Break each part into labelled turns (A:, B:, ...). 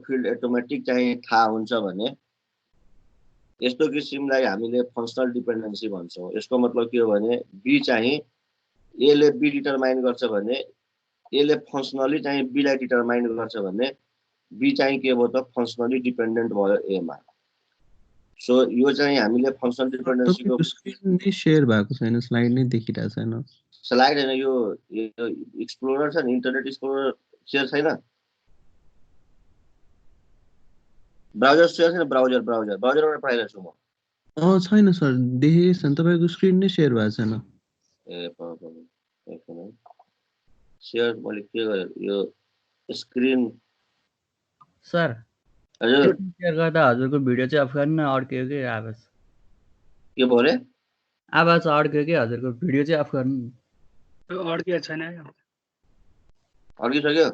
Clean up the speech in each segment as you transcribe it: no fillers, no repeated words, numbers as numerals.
A: Field automatic चाहिँ थाहा हुन्छ भने यस्तो किसिमलाई हामीले फंक्शनल डिपेन्डेन्सी भन्छौँ। यसको मतलब के हो भने बी चाहिँ ए ले बी डिटरमाइन गर्छ भने ए ले फंक्शनली चाहिँ बी लाई डिटरमाइन गर्छ भने बी चाहिँ के भयो त फंक्शनली डिपेन्डेन्ट भयो ए मा। सो यो चाहिँ हामीले फंक्शनल डिपेन्डेन्सीको
B: स्क्रिन नै शेयर भएको छैन, स्लाइड नै देखिरहेको छैन।
A: स्लाइड हैन, यो एक्सप्लोरर छ नि, इन्टरनेट एक्सप्लोरर शेयर छैन, ब्राउजर शेयर छैन, ब्राउजरबाट पढाइरहेको छु म।
B: छैन सर, देखिएको छैन, तपाईको स्क्रिन नै शेयर भएको छैन।
A: ए एकछिन शेयर मैले के गरे यो स्क्रिन
C: सर
A: हजुर
C: शेयर गर्दा हजुरको भिडियो चाहिँ अफ गर्न अड्क्यो के आवाज
A: के भयो रे?
C: आवाज अड्क्यो के हजुरको भिडियो चाहिँ अफ गर्नु।
D: अड्किएको छैन,
A: अड्किसक्यो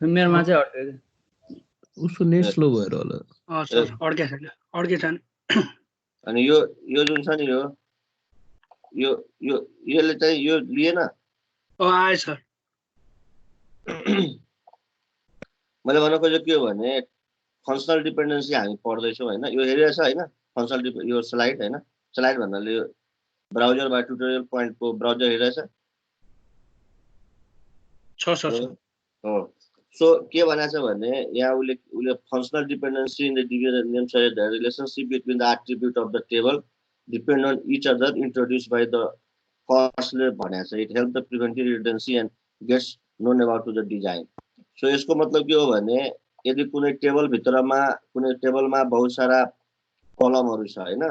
C: मेरोमा चाहिँ अड्क्यो के।
B: उसको नेट स्लो भएर होला।
D: सर अड्किएको छैन।
A: अनि यो जुन छ नि यसले चाहिँ यो लिएन।
D: आयो सर।
A: मैले भन्न खोजेको के हो भने फंक्शनल डिपेन्डेन्सी हामी पढ्दैछौँ हैन, यो हेरिरहेछ हैन, फंक्शनल यो स्लाइड हैन, स्लाइड भन्नाले यो ब्राउजरबाट ट्युटोरियल पोइन्टको ब्राउजर हेरिरहेछ
D: छ सर।
A: हो सो के भनेछ भने यहाँ उले functional dependency in the division name says the relationship between the attribute of the table depend on each other introduce by the costly भनेछ। It help the preventive redundancy and gets known about to the design. So यसको मतलब के हो भने यदि कुनै table भित्रमा कुनै टेबलमा बहुत सारा कलमहरु छ हैन,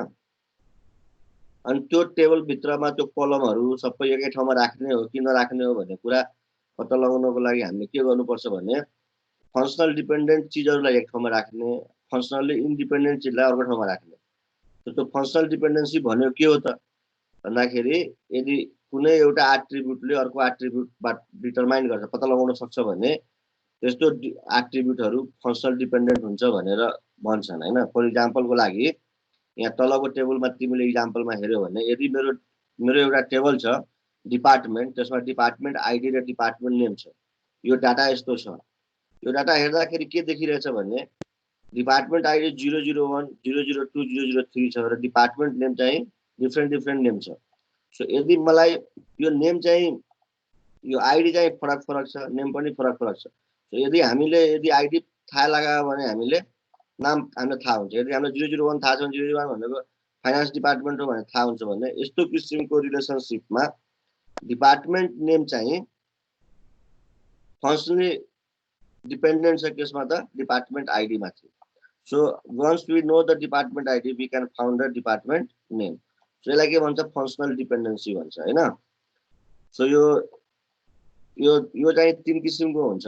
A: अनि त्यो टेबल भित्रमा त्यो कलमहरु सबै एकै ठाउँमा राख्ने हो कि नराख्ने हो भन्ने कुरा पत्ता लगाउनको लागि हामीले के गर्नुपर्छ भने फंक्शनल डिपेन्डेन्ट चीजहरुलाई एक ठाउँमा राख्ने, फंक्शनली इन्डिपेन्डेन्ट चीजलाई अर्को ठाउँमा राख्ने। त्यो फंक्शनल डिपेन्डेन्सी भन्यो के हो त भन्दाखेरि यदि कुनै एउटा एट्रिब्युटले अर्को एट्रिब्युटबाट डिटरमाइन गर्छ, पत्ता लगाउन सक्छ भने त्यस्तो एट्रिब्युटहरु फंक्शनल डिपेन्डेन्ट हुन्छ भनेर भन्छन् हैन। फर एक्जाम्पलको लागि यहाँ तलको टेबलमा तिमीले एक्जाम्पलमा हेर्यो भने यदि मेरो एउटा टेबल छ डिपार्टमेन्ट, त्यसमा डिपार्टमेन्ट आईडी र डिपार्टमेन्ट नेम छ। यो डाटा यस्तो छ, यो डाटा हेर्दाखेरि के देखिरहेछ भने डिपार्टमेन्ट आईडी 001 002 003 छ र डिपार्टमेन्ट नेम चाहिँ डिफरेन्ट नेम छ। सो यदि मलाई यो नेम चाहिँ यो आईडी चाहिँ फरक छ, नेम पनि फरक छ। सो यदि आईडी थाहा लगायो भने हामीले नाम हामीलाई थाहा हुन्छ। यदि हामीलाई 001 थाहा छ भने 001 भनेको फाइनान्स डिपार्टमेन्ट हो भने थाहा हुन्छ भने यस्तो किसिमको रिलेसनशिपमा डिपार्टमेन्ट नेम चाहिँ फंक्शनली डिपेन्डेन्ट छ केसमा त डिपार्टमेन्ट आईडी माथि। So once we know the department ID we can found the department name. So यसलाई के भन्छ फंक्शनल डिपेन्डेन्सी भन्छ हैन। सो यो चाहिँ तीन किसिमको हुन्छ।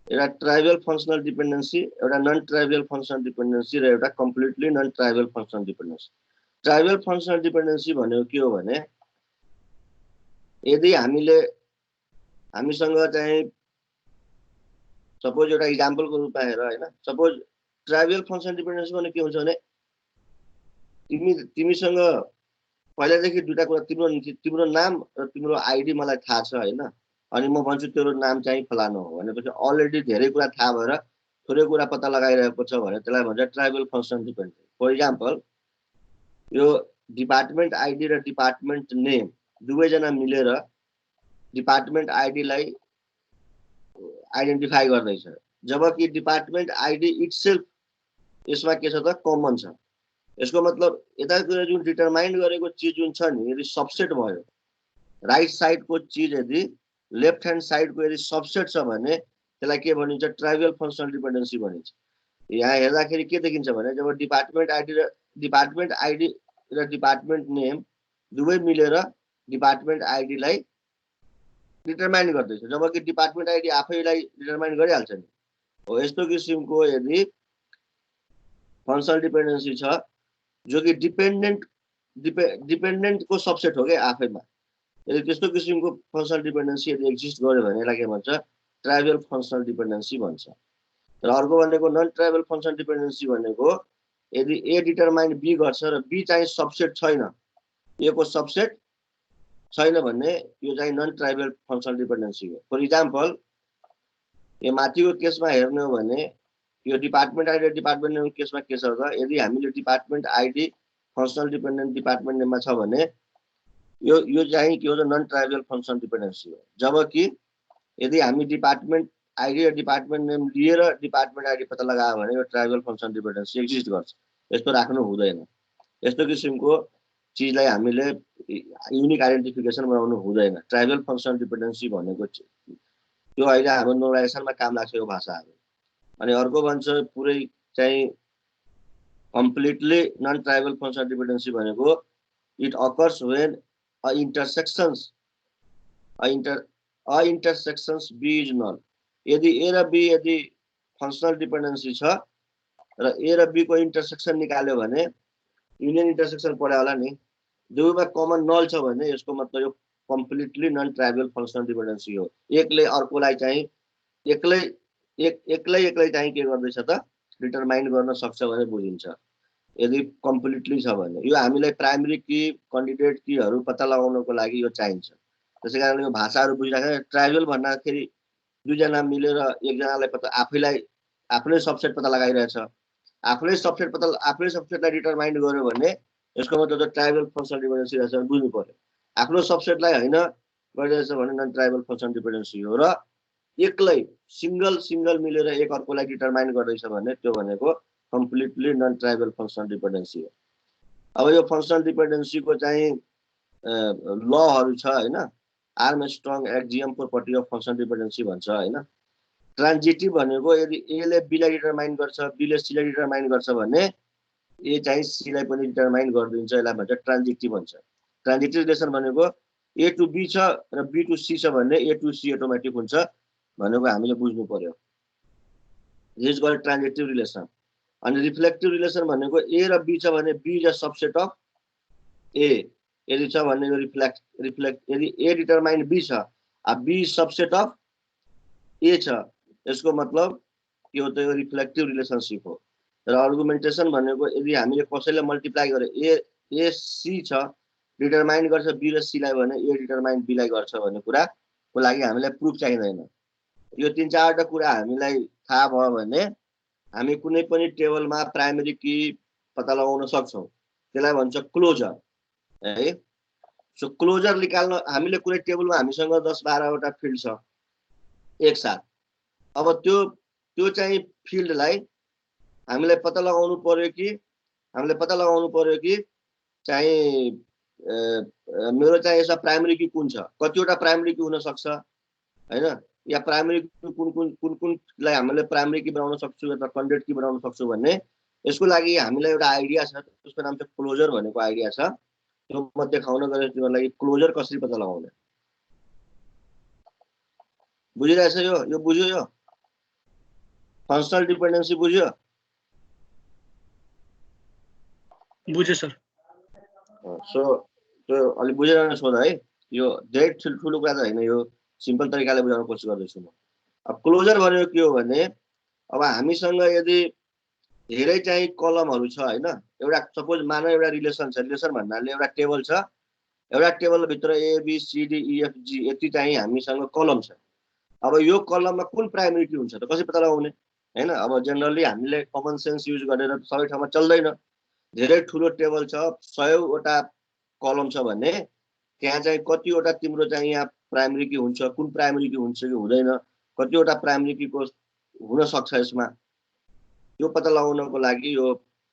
A: एउटा ट्राइबल फंक्शनल डिपेन्डेन्सी, एउटा नन ट्राइबल फंक्शनल डिपेन्डेन्सी र एउटा completely non trivial functional dependency. Trivial functional dependency भनेको के हो भने यदि हामीसँग चाहिँ सपोज एउटा एक्जाम्पलको रूपमा हेर हैन, सपोज ट्राइबल फंक्शनल डिपेन्डेन्सी भने के हुन्छ भने तिमीसँग पहिलादेखि दुईटा कुरा, तिम्रो नाम र तिम्रो आईडी मलाई थाहा छ हैन, अनि म भन्छु तेरो नाम चाहिँ फलानो हो भनेपछि अलरेडी धेरै कुरा थाहा भएर थोरै कुरा पत्ता लगाइरहेको छ भने त्यसलाई भन्छ trivial functional dependency. For example यो डिपार्टमेन्ट आईडी र डिपार्टमेन्ट नेम दुवैजना मिलेर डिपार्टमेन्ट आईडी लाई आइडेन्टिफाई गर्दैछ, जबकि डिपार्टमेन्ट आईडी इटसेल्फ यसमा के छ त कमन छ। यसको मतलब यतातिर जुन डिटरमाइन गरेको चीज जुन छ नि यदि सबसेट भयो, राइट साइडको चीज यदि लेफ्ट ह्यान्ड साइडको यदि सबसेट छ भने त्यसलाई के भनिन्छ ट्राइबल फंक्शनल डिपेन्डेन्सी भनिन्छ। यहाँ हेर्दाखेरि के देखिन्छ भने जब डिपार्टमेन्ट आईडी र डिपार्टमेन्ट नेम दुवै मिलेर डिपार्टमेन्ट आईडी लाई डिटरमाइन गर्दैछ, जबकि डिपार्टमेन्ट आईडी आफैलाई डिटरमाइन गरिहाल्छ नि। हो यस्तो किसिमको यदि फंक्शनल डिपेन्डेन्सी छ जो कि डिपेन्डेन्ट को सबसेट हो के आफैमा, यदि त्यस्तो किसिमको फंक्शनल डिपेन्डेन्सी यदि एक्जिस्ट गर्यो भने यसलाई के भन्छ ट्राइबल फंक्शनल डिपेन्डेन्सी भन्छ। र अर्को भनेको नन ट्राइबल फंक्शनल डिपेन्डेन्सी भनेको यदि ए डिटरमाइन बी गर्छ र बी चाहिँ सबसेट छैन, ए को सबसेट छैन भने यो चाहिँ नन ट्राइबल फंक्शनल डिपेन्डेन्सी हो। फर एक्जाम्पल यो माथिको केसमा हेर्ने हो भने यो डिपार्टमेन्ट आइडी डिपार्टमेन्ट नेम केसमा के छ त यदि हामीले department ID functional dependent department नेममा छ भने यो चाहिँ के हो त नन ट्राइबल फंक्शनल डिपेन्डेन्सी हो। जबकि यदि हामी डिपार्टमेन्ट आइडी र डिपार्टमेन्ट नेम लिएर डिपार्टमेन्ट आइडी पत्ता लगायो भने यो ट्राइबल फंक्शनल डिपेन्डेन्सी एक्जिस्ट गर्छ। यस्तो राख्नु हुँदैन। यस्तो किसिमको चीजलाई हामीले युनिक आइडेन्टिफिकेसन बनाउनु हुँदैन। ट्राइबल फंक्शनल डिपेन्डेन्सी भनेको यो अहिले हाम्रो नोर्मलाइजेसनमा काम लाग्छ यो भाषाहरु। अनि अर्को भन्छ पुरै चाहिँ completely non trivial functional dependency भनेको it occurs when a intersections B is null. यदि ए र बी यदि फंक्शनल डिपेन्डेन्सी छ र ए र बी को इन्टरसेक्सन निकाल्यो भने युनियन इन्टरसेक्सन पढ्यो होला नि, दुवैमा कमन नल छ भने यसको मतलब यो completely non trivial functional dependency हो। एकले अर्कोलाई चाहिँ एक्लै चाहिँ के गर्दैछ त डिटरमाइन गर्न सक्छ भने बुझिन्छ यदि कम्प्लिटली छ भने। यो हामीलाई प्राइमरी की क्यान्डिडेट कीहरु पत्ता लगाउनको लागि यो चाहिन्छ। त्यसैकारण यो भाषाहरु बुझिराख्नु। ट्राइबल भन्दाखेरि दुईजना मिलेर एकजनालाई पत्ता आफैलाई आफ्नै सबसेट पत्ता लगाइरहेछ, आफ्नै सबसेटलाई डिटरमाइन गर्यो भने यसको मतलब त ट्राइबल फंक्शनल डिपेन्डेन्सी रहेछ बुझ्नु पर्यो। आफ्नो सबसेटलाई हैन गरिरहेछ भने नन ट्राइबल फंक्शनल डिपेन्डेन्सी हो। र एक्लै सिंगल मिलेर एक अर्कोलाई डिटरमाइन गर्दैछ भने त्यो भनेको completely non trivial functional dependency हो। अब यो फंक्शनल डिपेन्डेन्सी को चाहिँ लहरु छ हैन। Arm strong axiom property of functional dependency भन्छ हैन। ट्रान्जिटिभ भनेको यदि ए ले बी लाई डिटरमाइन गर्छ, बी ले सी लाई डिटरमाइन गर्छ भने ए चाहिँ सी लाई पनि डिटरमाइन गरिदिन्छ। यसलाई भन्छ ट्रान्जिटिभ भन्छ। ट्रान्जिटिभ रिलेसन भनेको ए टु बी छ र बी टु सी छ भने ए टु सी अटोमेटिक हुन्छ भनेको हामीले बुझ्नु पर्यो। This is called transitive relation. अनि रिफ्लेक्टिभ रिलेसन भनेको ए र बी छ भने B is a subset of A यदि छ भने यो रिफ्लेक्ट यदि ए डिटरमाइन बी छ बी सबसेट अफ ए छ यसको मतलब यो त यो रिफ्लेक्टिभ रिलेसनशिप हो। र आर्गुमेन्टेसन भनेको यदि हामीले कसैलाई मल्टिप्लाई गरे ए सी छ डिटरमाइन गर्छ बी र सी लाई भने ए डिटरमाइन बी लाई गर्छ भन्ने कुराको लागि हामीलाई प्रुफ चाहिँदैन। यो तीन चारवटा कुरा हामीलाई थाहा भयो भने हामी कुनै पनि टेबलमा प्राइमरी की पत्ता लगाउन सक्छौं। त्यसलाई भन्छ क्लोजर है। सो क्लोजर निकाल्न हामीले कुनै टेबलमा हामीसँग 10-12 वटा फिल्ड छ एक साथ। अब त्यो चाहिँ फिल्डलाई हामीलाई पत्ता लगाउनु पर्यो कि चाहिँ मेरो चाहिँ यसमा प्राइमरी की कुन छ, कतिवटा प्राइमरी की हुन सक्छ हैन, या प्राइमरी कुनलाई हामीले प्राइमरी की बनाउन सक्छु या कन्डेट की बनाउन सक्छु भन्ने यसको लागि हामीलाई एउटा आइडिया छ। त्यसको नाम चाहिँ क्लोजर भनेको आइडिया छ। त्यो म देखाउन गएर तिम्रो लागि क्लोजर कसरी पत्ता लगाउने बुझिरहेछ। यो बुझ्यो। यो फंक्शनल डिपेन्डेन्सी बुझ्यो।
D: बुझ्यो सर।
A: सो त्यो अलि बुझेर सोध है। यो धेरै ठुलो कुरा त हैन, यो सिम्पल तरिकाले बुझाउन कोसिस गर्दैछु म। अब क्लोजर भनेको के हो भने अब हामीसँग यदि धेरै चाहिँ कलमहरु छ हैन। एउटा सपोज मान एउटा रिलेसन छ। रिलेसन भन्नाले एउटा टेबल छ। एउटा टेबल भित्र A B C D E F G यति चाहिँ हामीसँग कलम छ। अब यो कलममा कुन प्राइमरी की हुन्छ त कसरी पत्ता लगाउने हैन। अब जनरली हामीले कमन सेन्स युज गरेर सबै ठाउँमा चल्दैन। धेरै ठुलो टेबल छ 100 वटा कलम छ भने त्यहाँ चाहिँ कतिवटा तिम्रो चाहिँ यहाँ प्राइमरी की हुन्छ, कुन प्राइमरी की हुन्छ कि हुँदैन, कतिवटा प्राइमरी की को हुन सक्छ यसमा, यो पत्ता लगाउनको लागि यो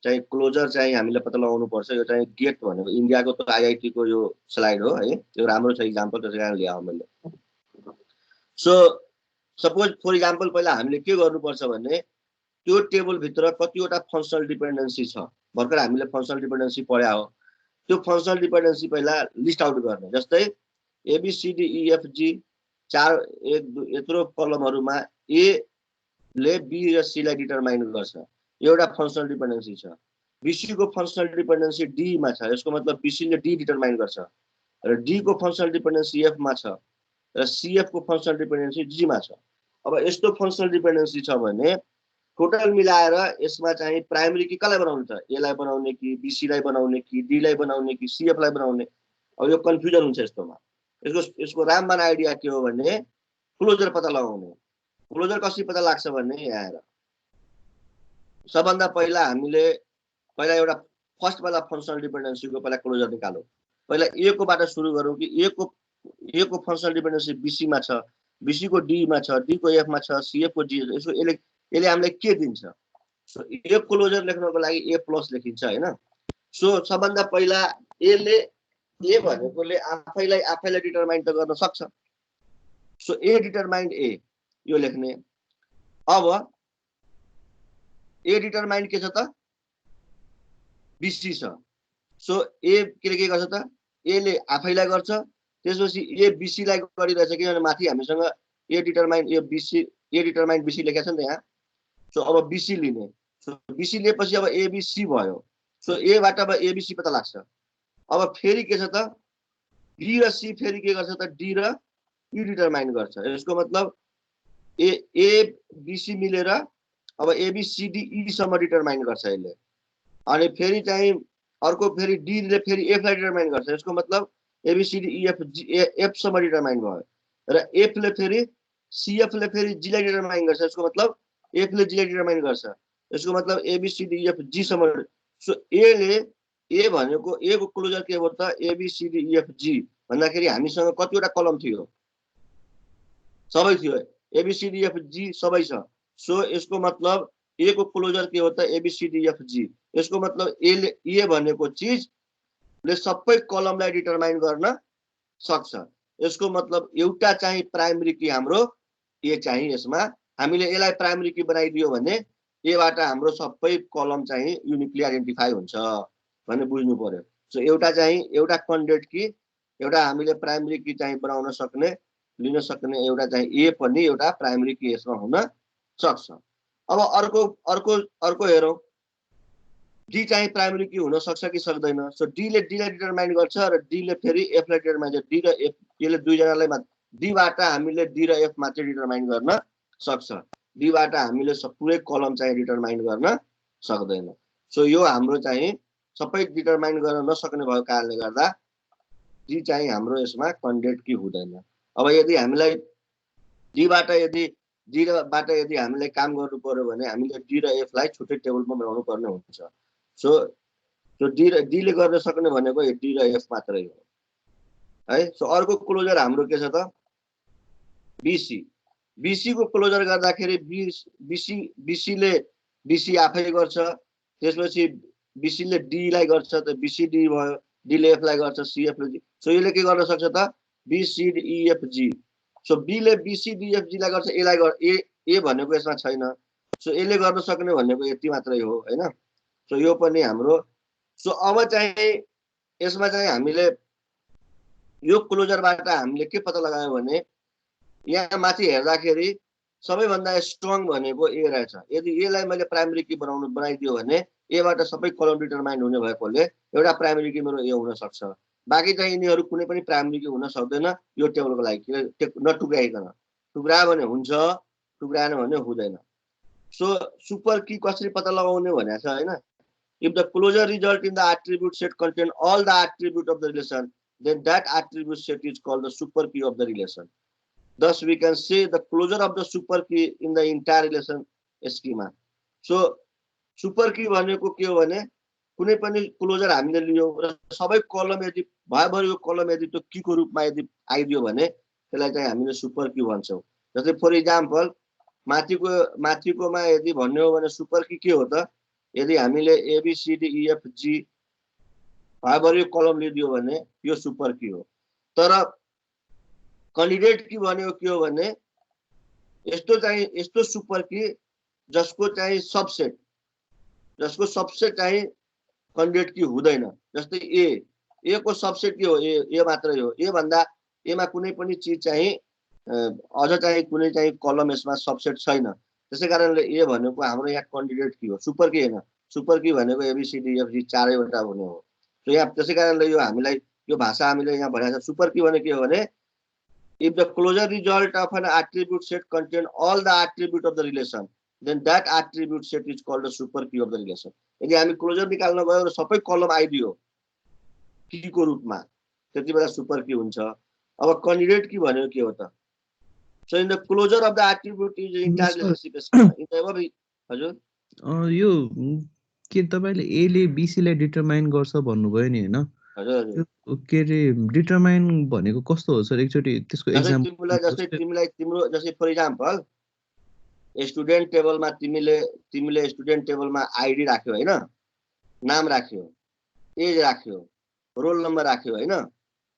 A: चाहिँ क्लोजर चाहिँ हामीले पत्ता लगाउनु पर्छ। यो चाहिँ गेट भनेको इन्डियाको त आईआईटी को यो स्लाइड हो है। यो राम्रो छ एक्जाम्पल, त्यसैकारण ल्याएँ मैले। सो सपोज फर एक्जाम्पल पहिला हामीले के गर्नुपर्छ भने त्यो टेबल भित्र कतिवटा फंक्शनल डिपेन्डेन्सी छ। भर्खर हामीले फंक्शनल डिपेन्डेन्सी पढ्या हो। त्यो फंक्शनल डिपेन्डेन्सी पहिला लिस्ट आउट गर्ने। जस्तै एबीसीडी ईएफजी 4 1 2 यत्रो कलमहरुमा ए ले बी र सी लाई डिटरमाइन गर्छ। एउटा फंक्शनल डिपेन्डेन्सी छ। बीसी को फंक्शनल डिपेन्डेन्सी डी मा छ। यसको मतलब बीसी ले डी डिटरमाइन गर्छ र डी को फंक्शनल डिपेन्डेन्सी एफ मा छ र सीएफ को फंक्शनल डिपेन्डेन्सी जी मा छ। अब यस्तो फंक्शनल डिपेन्डेन्सी छ भने टोटल मिलाएर यसमा चाहिँ प्राइमरी की कसलाई बनाउने त, ए लाई बनाउने कि बीसी लाई बनाउने कि डी लाई बनाउने कि सीएफ लाई बनाउने। अब यो कन्फ्युजन हुन्छ यस्तोमा। यसको रामबान आइडिया के हो भने क्लोजर पत्ता लगाउने। क्लोजर कसरी पत्ता लाग्छ भन्ने यहाँ आएर सबभन्दा पहिला हामीले पहिला एउटा फर्स्ट वाला फंक्शनल डिपेन्डेन्सीको पहिला क्लोजर निकालौं। पहिला ए को बाट सुरु गरौँ कि ए को फंक्शनल डिपेन्डेन्सी बीसी मा छ, बीसी को डी मा छ, डी को एफ मा छ, सीएफ को डी। यसो यसले हामीलाई के दिन्छ? सो ए क्लोजर लेख्नको लागि ए प्लस लेखिन्छ हैन। सो सबभन्दा पहिला ए भनेकोले आफैलाई डिटरमाइन त गर्न सक्छ। सो ए डिटरमाइन्ड ए यो लेख्ने। अब ए डिटरमाइन्ड के छ त? बीसी छ। सो ए के गर्छ त? ए ले आफैलाई गर्छ, त्यसपछि ए बीसी लाई गरिरहेछ किनभने माथि हामीसँग ए डिटरमाइन्ड बीसी लेखेको छ नि त यहाँ। सो अब बीसी लिने। सो बीसी लिएपछि अब एबीसी भयो। सो ए बाट अब एबीसी पत्ता लाग्छ। अब फेरि के छ त? बी र सी फेरि के गर्छ त? डी र ई डिटरमाइन गर्छ। यसको मतलब ए बीसी मिलेर अब एबीसीडी ई सम्म डिटरमाइन गर्छ यसले। अनि फेरि चाहिँ अर्को फेरि डी ले फेरि एफ लाई डिटरमाइन गर्छ। यसको मतलब एबीसीडी ई एफ सम्म डिटरमाइन भयो र एफ ले फेरि सीएफ ले फेरि जी लाई डिटरमाइन गर्छ। यसको मतलब एफ ले जी लाई डिटरमाइन गर्छ। यसको मतलब एबीसीडी ई एफ जी सम्म। सो ए भनेको ए को क्लोजर के हो त? एबीसीडी ई एफ जी भन्दाखेरि हामीसँग कतिवटा कलम थियो? सबै थियो। एबीसीडी ई एफ जी सबै छ। सो यसको मतलब ए को क्लोजर के हो त? A B C D E F G. यसको मतलब ए भनेको चीजले सबै कलमलाई डिटरमाइन गर्न सक्छ। यसको मतलब एउटा चाहिँ प्राइमरी की हाम्रो ए चाहिँ यसमा हामीले यसलाई प्राइमरी की बनाइदियो भने ए बाट हाम्रो सबै कलम चाहिँ युनिकली आइडेन्टिफाई हुन्छ भन्ने बुझ्नु पर्यो। सो एउटा क्यान्डिडेट की एउटा हामीले प्राइमरी की चाहिँ बनाउन सक्ने लिन सक्ने एउटा चाहिँ ए पनि एउटा प्राइमरी की यसमा हुन सक्छ। अब अर्को हेरौं, डी चाहिँ प्राइमरी की हुन सक्छ कि सक्दैन? सो डी ले डिटरमाइन गर्छ र डी ले फेरि एफ लाई डिटरमाइन गर्छ। डी र एफ यसले दुई जनालाई डी बाट हामीले डी र एफ मात्र डिटरमाइन गर्न सक्छ। डी बाट हामीले पुरै कलम चाहिँ डिटरमाइन गर्न सक्दैन। सो यो हाम्रो चाहिँ सबै डिटरमाइन गर्न नसक्ने भएको कारणले गर्दा डी चाहिँ हाम्रो यसमा क्यान्डिडेट की हुँदैन। अब यदि हामीलाई डी बाट यदि हामीलाई काम गर्नु पर्यो भने हामीले डी र एफ लाई छुट्टै टेबलमा बनाउनु पर्ने हुन्छ। सो डी ले गर्न सक्ने भनेको डी र एफ मात्रै हो है। सो अर्को क्लोजर हाम्रो के छ त? बीसी। बीसी को क्लोजर गर्दाखेरि बीसी आफै गर्छ। त्यसपछि बीसी ले डी लाई गर्छ त बीसीडी भयो, डी ले एफ लाई गर्छ, सीएफ ले जी। सो यसले के गर्न सक्छ त? B C D E F G. So B ले बीसीडी एफ जी लाई गर्छ, ए लाई ए भनेको यसमा छैन। सो यसले गर्न सक्ने भनेको यति मात्रै हो हैन। सो यो पनि हाम्रो। सो अब चाहिँ यसमा चाहिँ हामीले यो क्लोजरबाट हामीले के पत्ता लगायो भने यहाँ माथि हेर्दाखेरि सबैभन्दा स्ट्रङ भनेको ए रहेछ। यदि ए लाई मैले प्राइमरी की बनाइदियो भने ए बाट सबै कलम डिटरमाइन हुने भएकोले एउटा प्राइमरी की मेरो ए हुन सक्छ। बाँकी चाहिँ यिनीहरू कुनै पनि प्राइमरी की हुन सक्दैन यो टेबलको लागि नटुक्राइकन। टुक्रायो भने हुन्छ, टुक्राएन भने हुँदैन। सो सुपर की कसरी पत्ता लगाउने भनेको छ हैन। If the closure result in the attribute set contain all the attribute of the relation, then that attribute set is called the super key of the relation. Thus, we can say the closure of the super key in the entire relation schema. So, super key भनेको के हो भने कुनै पनि closure हामीले लियो र सबै कलम यदि भएभरि यो कलम यदि त्यो की को रूपमा यदि आइदियो भने त्यसलाई चाहिँ हामीले सुपर की भन्छौं। जस्तै फर एक्जाम्पल माथिकोमा यदि भन्ने हो भने सुपर की के हो त? यदि हामीले एबीसीडी ई एफ जी भएभरि कलम लिदियो भने यो सुपर की हो। तर क्यान्डिडेट की भनेको के हो भने यस्तो सुपर की जसको चाहिँ सबसेट चाहिँ क्यान्डिडेट की हुँदैन। जस्तै ए को सबसेट के हो? ए मात्रै हो। ए भन्दा एमा कुनै पनि चीज चाहिँ अझ चाहिँ कुनै चाहिँ कलम यसमा सबसेट छैन। त्यसै कारणले ए भनेको हाम्रो यहाँ क्यान्डिडेट की हो, सुपर की हैन। सुपर की भनेको एबीसीडी एफ जी चारैवटा हुने हो। सो यहाँ त्यसै कारणले यो हामीलाई यो भाषा हामीले यहाँ भनेको छ। सुपर की भनेको के हो भने if the closure result of an attribute set contain all the attribute of the relation, then that attribute set is called the super key of the relation. यदि हामी क्लोजर निकाल्न गयो र सबै कलम आइदियो की को रूपमा त्यति बेला सुपर की हुन्छ। अब क्यान्डिडेट की भनेको के हो त? So in the closure of the attribute is the entire relationship schema. In the above, हजुर
B: यो के तपाईले ए ले बीसी लाई डिटरमाइन गर्छ भन्नुभयो नि हैन?
A: हजुर हजुर
B: के रे डिटरमाइन भनेको कस्तो हो सर? एकचोटी त्यसको एक्जाम्पल
A: तिमीलाई तिम्रो जस्तै फर एक्जाम्पल स्टुडेन्ट टेबलमा तिमीले स्टुडेन्ट टेबलमा आईडी राख्यो हैन, नाम राख्यो, एज राख्यो, रोल नम्बर राख्यो हैन।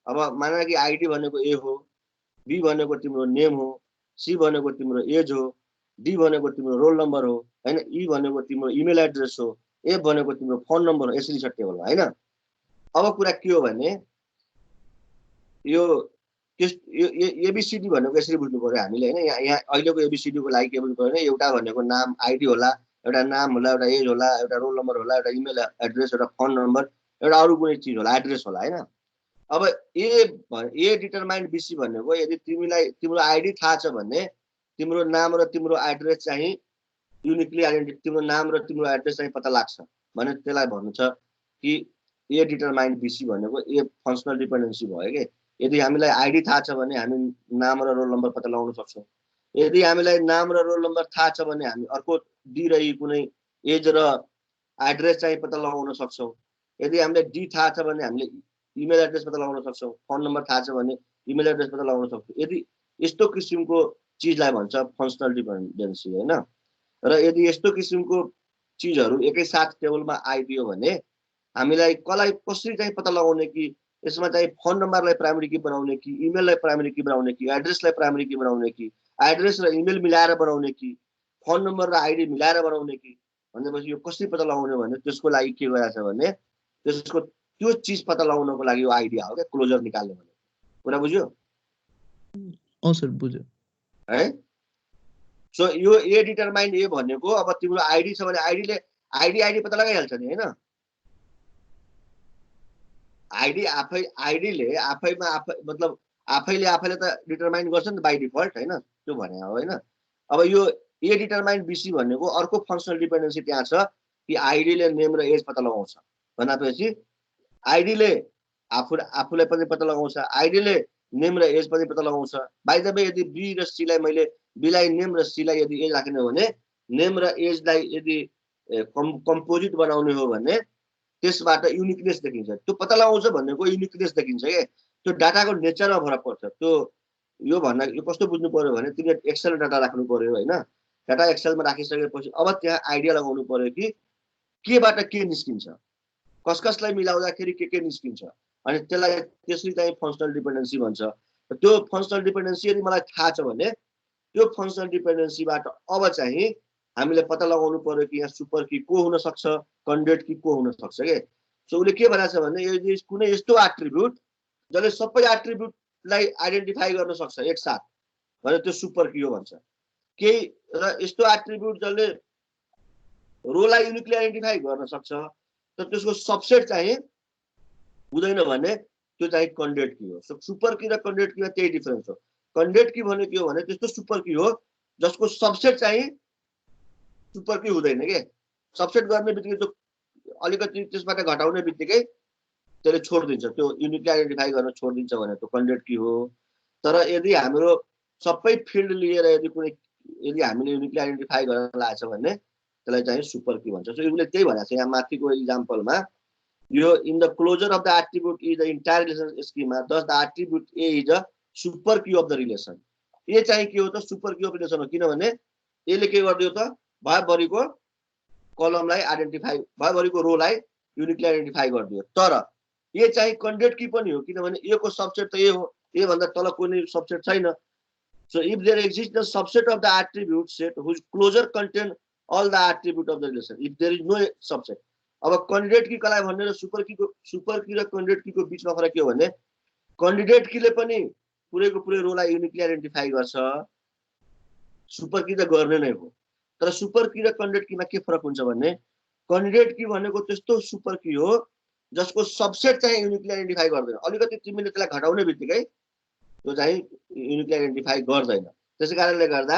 A: अब माना कि आईडी भनेको ए हो, बी भनेको तिम्रो नेम हो, सी भनेको तिम्रो एज हो, डी भनेको तिम्रो रोल नम्बर हो हैन, ई भनेको तिम्रो इमेल एड्रेस हो, एफ भनेको तिम्रो फोन नम्बर हो, यसरी छ टेबलमा हैन। अब कुरा के हो भने यो एबीसीडी भनेको यसरी बुझ्नु पर्यो हामीले हैन। यहाँ अहिलेको एबीसीडी को लागि के बुझ्नु पर्यो भने एउटा भनेको नाम आईडी होला, एउटा नाम होला, एउटा एज होला, एउटा रोल नम्बर होला, एउटा इमेल एड्रेस, एउटा फोन नम्बर, एउटा अरु कुनै चीज होला, एड्रेस होला हैन। अब ए डिटरमाइन्ड बीसी भनेको यदि तिम्रो आईडी थाहा छ भने तिम्रो नाम र तिम्रो एड्रेस चाहिँ युनिकली आइडेन्टिटी, तिम्रो नाम र तिम्रो एड्रेस चाहिँ पत्ता लाग्छ भने त्यसलाई भन्नु छ कि ए डिटरमाइन्ड बीसी भनेको ए फंक्सनल डिपेन्डेन्सी भयो के। यदि हामीलाई आईडी थाहा छ भने हामी नाम र रोल नम्बर पत्ता लगाउन सक्छौं। यदि हामीलाई नाम र रोल नम्बर थाहा छ भने हामी अर्को डी र ई कुनै एज र एड्रेस चाहिँ पत्ता लगाउन सक्छौं। यदि हामीलाई डी थाहा छ भने हामीले इमेल एड्रेस पत्ता लगाउन सक्छौं, फोन नम्बर थाहा छ भने इमेल एड्रेस पत्ता लगाउन सक्छौं। यदि यस्तो किसिमको चीजलाई भन्छ फंक्सनल डिपेन्डेन्सी हैन। र यदि यस्तो किसिमको चीजहरु एकै साथ टेबलमा आइदियो भने हामीलाई कसरी चाहिँ पत्ता लगाउने कि यसमा चाहिँ फोन नम्बरलाई प्राइमरी की बनाउने कि इमेललाई प्राइमरी की बनाउने कि एड्रेसलाई प्राइमरी की बनाउने कि एड्रेस र इमेल मिलाएर बनाउने कि फोन नम्बर र आईडी मिलाएर बनाउने कि भनेपछि यो कसरी पत्ता लगाउने भने त्यसको लागि के गरेछ भने त्यसको त्यो चीज पत्ता लगाउनको लागि यो आइडिया हो के क्लोजर निकाल्ने भने। कुरा बुझ्यो?
B: सर बुझ्यो
A: है। सो यो ए डिटरमाइन्ड ए भनेको अब तिम्रो आईडी छ भने आईडी पत्ता लगाइहाल्छ नि हैन। आईडीले मतलब आफैले त डिटरमाइन गर्छ नि बाइ डिफल्ट हैन, त्यो भने हो हैन। अब यो ए डिटरमाइन्ड बीसी भनेको अर्को फंक्सनल डिपेन्डेन्सी त्यहाँ छ कि आईडीले नेम र एज पत्ता लगाउँछ भनेपछि आईडीले आफूलाई पनि पत्ता लगाउँछ, आईडीले नेम र एज पनि पत्ता लगाउँछ। बाइ द वे यदि बी र सी लाई मैले बी लाई नेम र सी लाई यदि एज राख्ने हो भने नेम र एज लाई यदि कम्पोजिट बनाउने हो भने त्यसबाट युनिकनेस देखिन्छ। त्यो पत्ता लगाउँछ भनेको युनिकनेस देखिन्छ के। त्यो डाटाको नेचरमा फरक पर्छ। त्यो यो कस्तो बुझ्नु पर्यो भने तिमीले एक्सेल डाटा राख्नु पर्यो हैन। डाटा एक्सेलमा राखिसकेपछि अब त्यहाँ आइडिया लगाउनु पर्यो कि केबाट के निस्किन्छ, कसलाई मिलाउँदाखेरि के निस्किन्छ अनि त्यसरी चाहिँ फंक्सनल डिपेन्डेन्सी भन्छ। त्यो फंक्सनल डिपेन्डेन्सी यदि मलाई थाहा छ भने त्यो फंक्सनल डिपेन्डेन्सीबाट अब चाहिँ हामीले पत्ता लगाउनु पर्यो कि यहाँ सुपर की को हुन सक्छ, कैन्डिडेट की को हुन सक्छ के। सो उले के भनेछ भने यदि कुनै यस्तो एट्रिब्युट जसले सबै एट्रिब्युटलाई आइडेन्टिफाई गर्न सक्छ एक साथ भने त्यो सुपर की हो भन्छ। केही र यस्तो एट्रिब्युट जसले रोलाई युनिकली आइडेन्टिफाई गर्न सक्छ तर त्यसको सबसेट चाहिँ हुँदैन भने त्यो चाहिँ कैन्डिडेट की हो। सो सुपर की र कैन्डिडेट कीमा त्यही डिफरेन्स हो। कैन्डिडेट की भने के हो भने त्यस्तो सुपर की हो जसको सबसेट चाहिँ सुपर की हुँदैन के। सबसेट गर्ने बित्तिकै त्यो अलिकति त्यसबाट घटाउने बित्तिकै त्यसले छोड्दिन्छ, त्यो युनिकली आइडेन्टिफाई गर्न छोड्दिन्छ भने त्यो कैन्डिडेट की हो। तर यदि हाम्रो सबै फिल्ड लिएर यदि हामीले युनिकली आइडेन्टिफाई गर्न लागेछ भने त्यसलाई चाहिँ सुपर की भन्छ। सो यसले त्यही भनेको छ यहाँ माथिको एक्जाम्पलमा यो in the closure of the attribute is the entire relation schema thus the attribute A is a super key of the relation. A चाहिँ के हो त सुपर की अफ रिलेसन हो किनभने यसले के गर्दियो त भएभरिको कलमलाई आइडेन्टिफाई भएभरिको रोलाई युनिकली आइडेन्टिफाई गरिदियो। तर ए चाहिँ कैन्डिडेट की पनि हो किनभने ए को सबसेट त ए हो, ए भन्दा तल कुनै सबसेट छैन। So if there exist the subset of the attribute set whose closure contain all the attribute of the relation if there is no subset। अब कैन्डिडेट की कलाई भन्ने र सुपर की र कैन्डिडेट की को बीचमा फरक के हो भने कैन्डिडेट कीले पनि पुरैको पुरै रोलाई युनिकली आइडेन्टिफाई गर्छ, सुपर की त गर्ने नै हो। तर सुपर की र कैन्डिडेट कीमा के फरक हुन्छ भने कैन्डिडेट की भनेको त्यस्तो सुपर की हो जसको सबसेट चाहिँ युनिकली आइडेन्टिफाई गर्दैन। अलिकति तिमीले त्यसलाई घटाउने बित्तिकै त्यो चाहिँ युनिकली आइडेन्टिफाई गर्दैन। त्यसै कारणले गर्दा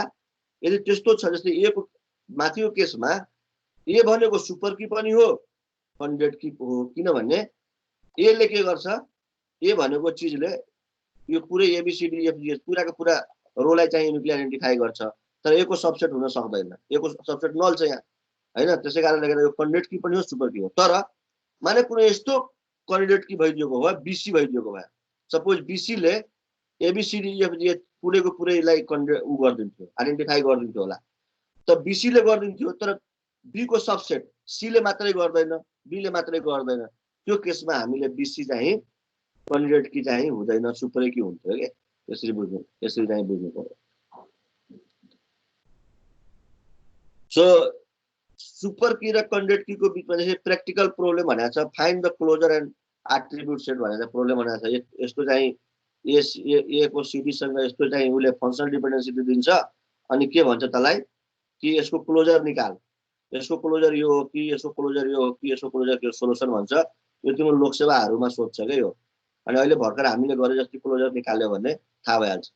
A: यदि त्यस्तो छ जस्तै ए को माथिको केसमा ए भनेको सुपर की पनि हो कैन्डिडेट की हो किनभने ए ले के गर्छ ए भनेको चीजले यो पुरै एबीसीडी एफजीएच पुराको पुरा रोलाई चाहिँ युनिकली आइडेन्टिफाई गर्छ तर एको सबसेट हुन सक्दैन एको सबसेट नल छ यहाँ हैन त्यसै कारणले गर्दा यो कैन्डिडेट की पनि हो सुपर की हो तर माने कुनै यस्तो कैन्डिडेट की भइदिएको भए बीसी भइदिएको भए सपोज बीसी ले एबीसीडी एफजी पुरैको पुरैलाई उ गर्दिन्थ्यो आइडेन्टिफाई गर्दिन्थ्यो होला त बीसी ले गर्दिन्थ्यो तर बी को सबसेट सी ले मात्रै गर्दैन बी ले मात्रै गर्दैन त्यो केसमा हामीले बीसी चाहिँ कैन्डिडेट की चाहिँ हुँदैन सुपर की हुन्थ्यो के यसरी चाहिँ बुझ्नु पर्यो सो सुपर की र कैन्डिडेट की को बीचमा चाहिँ प्र्याक्टिकल प्रब्लम भनेको छ find the closure and attribute set भनेर प्रब्लम भनेको छ यस्तो चाहिँ ए को सीडी सँग यस्तो चाहिँ उले फंक्शनल डिपेन्डेन्सी दिन्छ अनि के भन्छ तलाई कि यसको क्लोजर निकाल यसको क्लोजर यो हो कि यसको क्लोजर यो हो कि यसको क्लोजर के सोलुसन भन्छ यो तिम्रो लोकसेवाहरुमा सोध्छ के यो अनि अहिले भर्खर हामीले गरे जस्तो क्लोजर निकाल्यो भने थाहा भइहाल्छ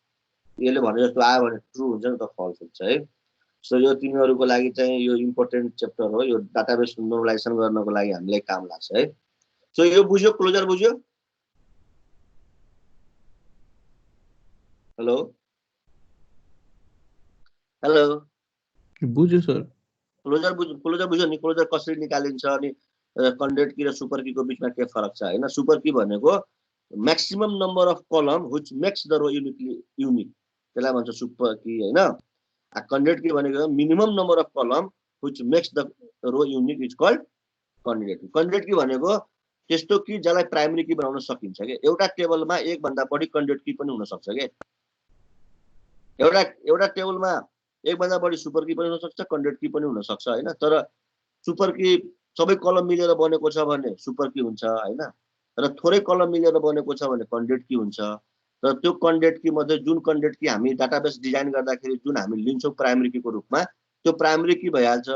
A: यसले भने जस्तो आयो भने ट्रु हुन्छ नि त फल्स हुन्छ है सो यो तिमीहरुको लागि चाहिँ यो इम्पोर्टेन्ट च्याप्टर हो यो डाटाबेस नर्मलाइजेसन गर्नको लागि हामीलाई काम लाग्छ है सो यो बुझ्यो क्लोजर बुझ्यो हेलो हेलो
B: बुझ्यो सर
A: क्लोजर बुझ्यो नि क्लोजर कसरी निकालिन्छ अनि कैन्डिडेट की र सुपर की को बीचमा के फरक छ हैन सुपर की भनेको maximum number of column which makes the row unique त्यसलाई भन्छ सुपर की हैन आ कैन्डिडेट की भनेको minimum number of column which makes the row unique is called candidate key भनेको त्यस्तो की जसलाई प्राइमरी की बनाउन सकिन्छ के एउटा टेबलमा एक भन्दा बढी कैन्डिडेट की पनि हुन सक्छ के एउटा टेबलमा एक भन्दा बढी सुपर की पनि हुन सक्छ कैन्डिडेट की पनि हुन सक्छ हैन तर सुपर की सबै कलम मिलेर बनेको छ भने सुपर की हुन्छ हैन र थोरै कलम मिलेर बनेको छ भने कैन्डिडेट की हुन्छ र त्यो कैन्डिडेट की मध्ये जुन कैन्डिडेट की हामी डाटाबेस डिजाइन गर्दाखेरि जुन हामी लिन्छौं प्राइमरी की को रूपमा त्यो प्राइमरी की भइहाल्छ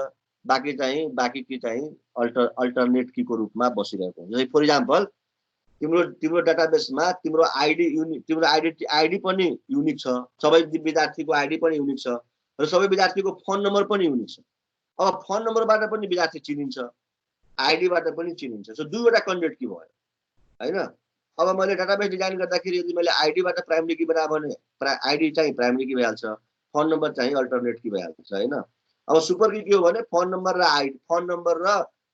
A: बाकी की चाहिँ अल्टरनेट की को रूपमा बसिरहेको हुन्छ जस्तै फर एक्जाम्पल तिम्रो डाटाबेसमा तिम्रो आईडी युनिक तिम्रो आईडी पनि युनिक छ सबै विद्यार्थीको आईडी पनि युनिक छ र सबै विद्यार्थीको फोन नम्बर पनि युनिक छ अब फोन नम्बरबाट पनि विद्यार्थी चिनिन्छ आईडी बाट पनि चिनिन्छ सो दुईवटा कैन्डिडेट की भयो हैन अब मैले डाटाबेस डिजाइन गर्दाखेरि यदि मैले आईडी बाट प्राइमरी की बनाए भने आईडी चाहिँ प्राइमरी की भइहाल्छ फोन नम्बर चाहिँ अल्टरनेट की भइहाल्छ हैन अब सुपर की के हो भने फोन नम्बर र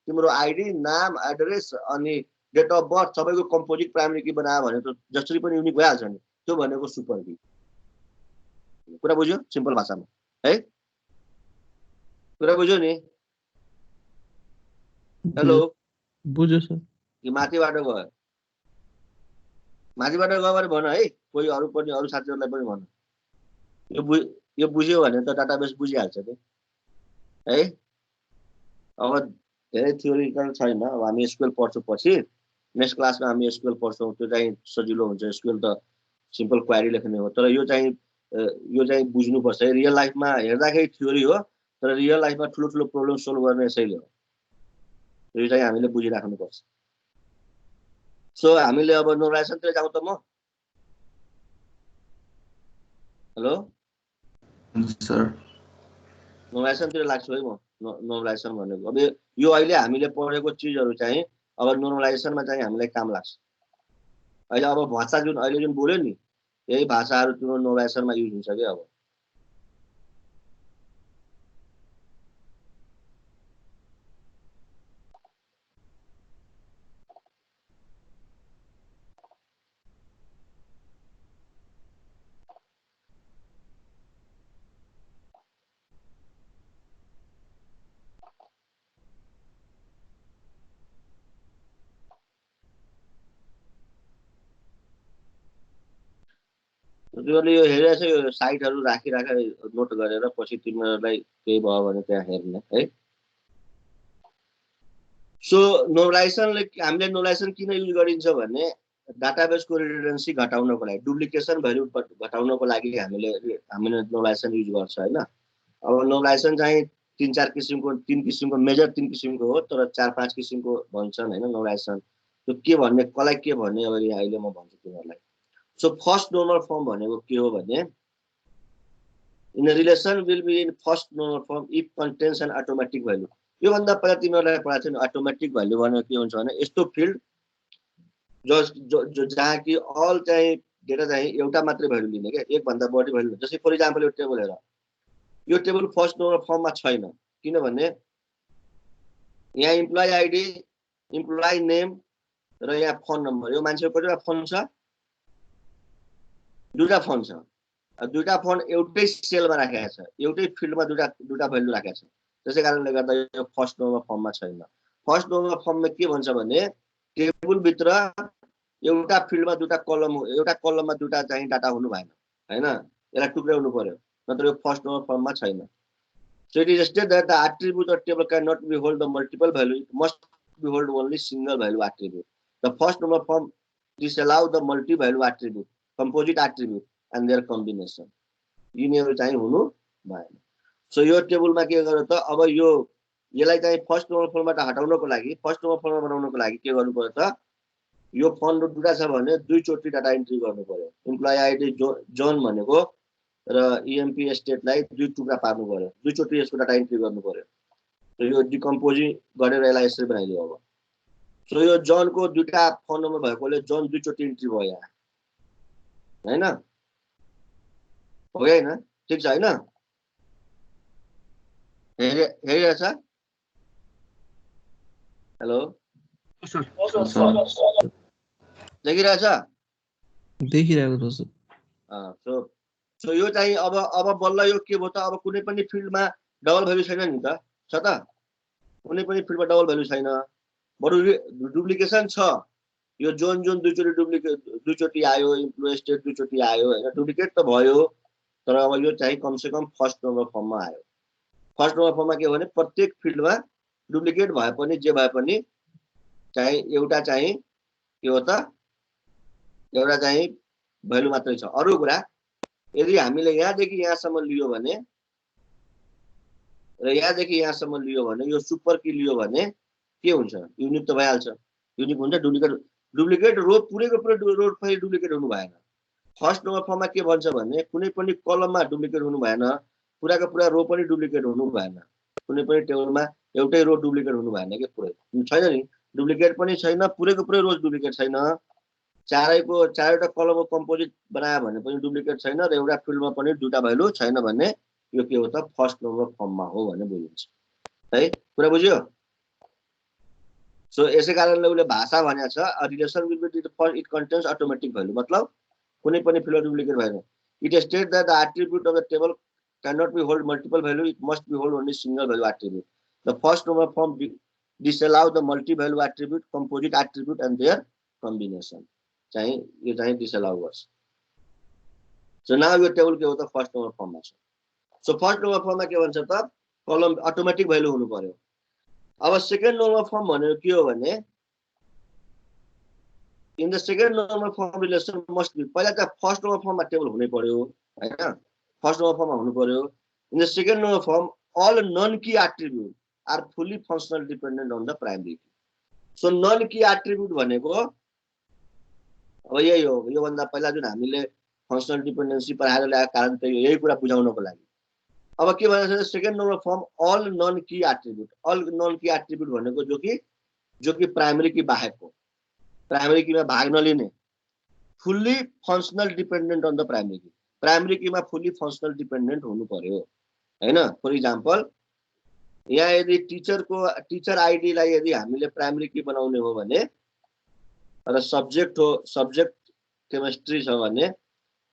A: तिम्रो आईडी नाम एड्रेस अनि डेट अफ बर्थ सबैको कम्पोजिट प्राइमरी की बनाए भने त जसरी पनि युनिक भइहाल्छ नि त्यो भनेको सुपर की कुरा बुझ्यो सिम्पल भाषामा है कुरा बुझ्यो नि हेलो
B: बुझ्यो सर
A: कि माथिबाट गयो भने भन है कोही अरु साथीहरुलाई पनि भन यो बुझ्यो भने त डाटाबेस बुझिहाल्छ नि है अब धेरै थ्योरिकल छैन अब हामी एसक्यूएल पढ्छौं पछि नेक्स्ट क्लासमा हामी एसक्यूएल पढ्छौं त्यो चाहिँ सजिलो हुन्छ एसक्यूएल त सिम्पल क्वेरी लेख्ने हो तर यो चाहिँ बुझ्नु पर्छ है रियल लाइफमा हेर्दाखेरि थ्योरी हो तर रियल लाइफमा ठुलो प्रब्लम सोल्भ गर्ने यसैले हो यो चाहिँ हामीले बुझिराख्नु पर्छ सो हामीले अब नर्मलाइजेसन तिर जाउँ त म हेलो
E: सर
A: नर्मलाइजेसन तिर लाग्छु है म नर्मलाइजेसन भनेको अब यो अहिले हामीले पढेको चीजहरु चाहिँ अब नर्मलाइजेसनमा चाहिँ हामीलाई काम लाग्छ अहिले अब भाषा जुन अहिले जुन बोल्यो नि यही भाषाहरु तिम्रो नर्मलाइजेसनमा युज हुन्छ के अब तिमीले यो हेरेछ यो साइटहरु राखिराख नोट गरेर पछि तिमीहरुलाई केही भयो भने त्यहाँ हेर्ने है सो नर्मलाइजेसनले हामीले नर्मलाइजेसन किन युज गरिन्छ भने डाटाबेसको रिडन्डेन्सी घटाउनको लागि डुप्लिकेसन भ्यालु घटाउनको लागि हामीले नर्मलाइजेसन युज गर्छ हैन अब नर्मलाइजेसन चाहिँ तीन किसिमको मेजर 3 किसिमको हो तर 4-5 किसिमको भन्छन् हैन नर्मलाइजेसन त्यो के भन्ने कलाई के भन्ने अब अहिले म भन्छु तिमीहरुलाई सो फर्स्ट नर्मल फर्म भनेको के हो भने in relation will be in first normal form if contains and automatic value यो भन्दा पहिला तिमीहरुलाई पढाएको थिएँ अटोमेटिक भ्यालु भनेको के हुन्छ भने यस्तो फिल्ड जो जहाँ कि अल चाहिँ डेटा चाहिँ एउटा मात्रै भ्यालु लिने के, एक भन्दा बढी भ्यालु। जस्तै फर इक्जाम्पल यो टेबल हेर, यो टेबल फर्स्ट नम्बर फर्ममा छैन, किनभने यहाँ इम्प्लोइ आइडी, इम्प्लोइ नेम र यहाँ फोन नम्बर, यो मान्छेको कतिवटा फोन छ, दुईटा फोन छ, दुईटा फोन एउटै सेलमा राखेको छ, एउटै फिल्डमा दुईटा भ्यालु राखेको छ। त्यसै कारणले गर्दा यो फर्स्ट नम्बर फर्ममा छैन। फर्स्ट नम्बर फर्ममा के भन्छ भने टेबल भित्र एउटा फिल्डमा दुईटा कलम, एउटा कलममा दुईटा चाहिँ डाटा हुनु भएन हैन, यसलाई टुक्राउनु पर्यो, नत्र यो फर्स्ट नम्बर फर्ममा छैन। So it is stated that the attribute of table cannot be hold the multiple value, it must be hold only single value attribute. The first number form disallow the multi-value attribute, composite attribute and their combination. यिनीहरु चाहिँ हुनु भएन। So यो टेबलमा के गर्नु त, अब यो यसलाई चाहिँ फर्स्ट नम्बर फर्मबाट हटाउनको लागि, फर्स्ट नम्बर फर्ममा बनाउनको लागि के गर्नु पर्यो त, यो फोन दुईटा छ भने दुई चोटी डाटा एन्ट्री गर्नु पर्यो। इम्प्लोइ आइडी जोन भनेको र इएमपी स्टेटलाई दुई टुक्रा पार्नु पर्यो, दुई चोटी यसको डाटा एन्ट्री गर्नु पर्यो। र यो डिकम्पोजिङ गरेर यसलाई यसरी बनाइदियो। अब सो यो जोनको दुईटा फोन नम्बर भएकोले जोन दुई चोटी एन्ट्री भयो यहाँ हैन, हो कि हैन? ठीक छ हैन? हेरिरहेछ? हेलो
D: सर
A: देखिरहेछ?
B: देखिरहेको छ सर।
A: सो यो चाहिँ अब बल्ल यो के भयो त, अब कुनै पनि फिल्डमा डबल भ्यालु छैन नि त, छ त? कुनै पनि फिल्डमा डबल भ्यालु छैन, बरु डुप्लिकेसन छ। यो जोन दुईचोटी आयो, इम्प्लोइ स्टेट दुईचोटी आयो हैन, डुप्लिकेट त भयो, तर अब यो चाहिँ कम से कम फर्स्ट नम्बर फर्ममा आयो। फर्स्ट नम्बर फर्ममा के भने प्रत्येक फिल्डमा डुप्लिकेट भए पनि जे भए पनि चाहिँ एउटा चाहिँ के हो त, एउटा चाहिँ भ्यालु मात्रै छ। अरु कुरा यदि हामीले यहाँदेखि यहाँसम्म लियो भने र यहाँदेखि यहाँसम्म लियो भने, यो सुपर की लियो भने के हुन्छ, युनिक त भइहाल्छ। युनिक हुन्छ, डुप्लिकेट रो पुरैको पुरै रो पनि डुप्लिकेट हुनु भएन। फर्स्ट नम्बर फर्ममा के भन्छ भने कुनै पनि कलममा डुप्लिकेट हुनु भएन, पुराको पुरा रो पनि डुप्लिकेट हुनु भएन, कुनै पनि टेबलमा एउटै रो डुप्लिकेट हुनु भएन के, पुरै छैन नि, डुप्लिकेट पनि छैन, पुरैको पुरै रो डुप्लिकेट छैन, चारैवटा कलमको कम्पोजिट बनायो भने पनि डुप्लिकेट छैन, र एउटा फिल्डमा पनि दुईटा भ्यालु छैन भने यो के हो त, फर्स्ट नम्बर फर्ममा हो भन्ने बुझिन्छ है। कुरा बुझ्यो? सो यसै कारणले उले भाषा भनेको छ relation will be for it contains automatic value, मतलब कुनै पनि फिल्डमा डुप्लिकेट भएन। It state that the attribute of the table cannot be hold multiple value, it must be hold only single value attribute. The first number form disallow the multi value attribute, composite attribute and their combination. चाहिँ यो चाहिँ disallow गर्छ। So now यो table के हो त, first number फर्ममा छ। सो फर्स्ट नम्बर फर्ममा के भन्छ त, कलम अटोमेटिक भ्यालु हुनु पर्यो। अब सेकेन्ड नम्बर फर्म भनेको के हो भने in the second number form relation must be, पहिला त फर्स्ट नम्बर फर्ममा टेबल हुनै पर्यो हैन, फर्स्ट नम्बर फर्ममा हुनु पर्यो। In the second number form all non key attribute are fully functional dependent on the primary key. So non key attribute भनेको अब यही हो, यो भन्दा पहिला जुन हामीले फंक्शनल डिपेन्डेन्सी पढाएर ल्याएको कारण त यही कुरा बुझाउनको लागि। अब के भन्छ second number form all non key attribute, all non key attribute भनेको जो कि प्राइमरी की बाहेक हो, प्राइमरी कीमा भाग नलिने, fully functional dependent on the primary key, primary कीमा फुल्ली फंक्शनल डिपेन्डेन्ट हुनु पर्यो हैन। फर इक्जाम्पल यहाँ यदि टीचर आईडी लाई यदि हामीले प्राइमरी की बनाउने हो भने र सब्जेक्ट केमिस्ट्री छ भने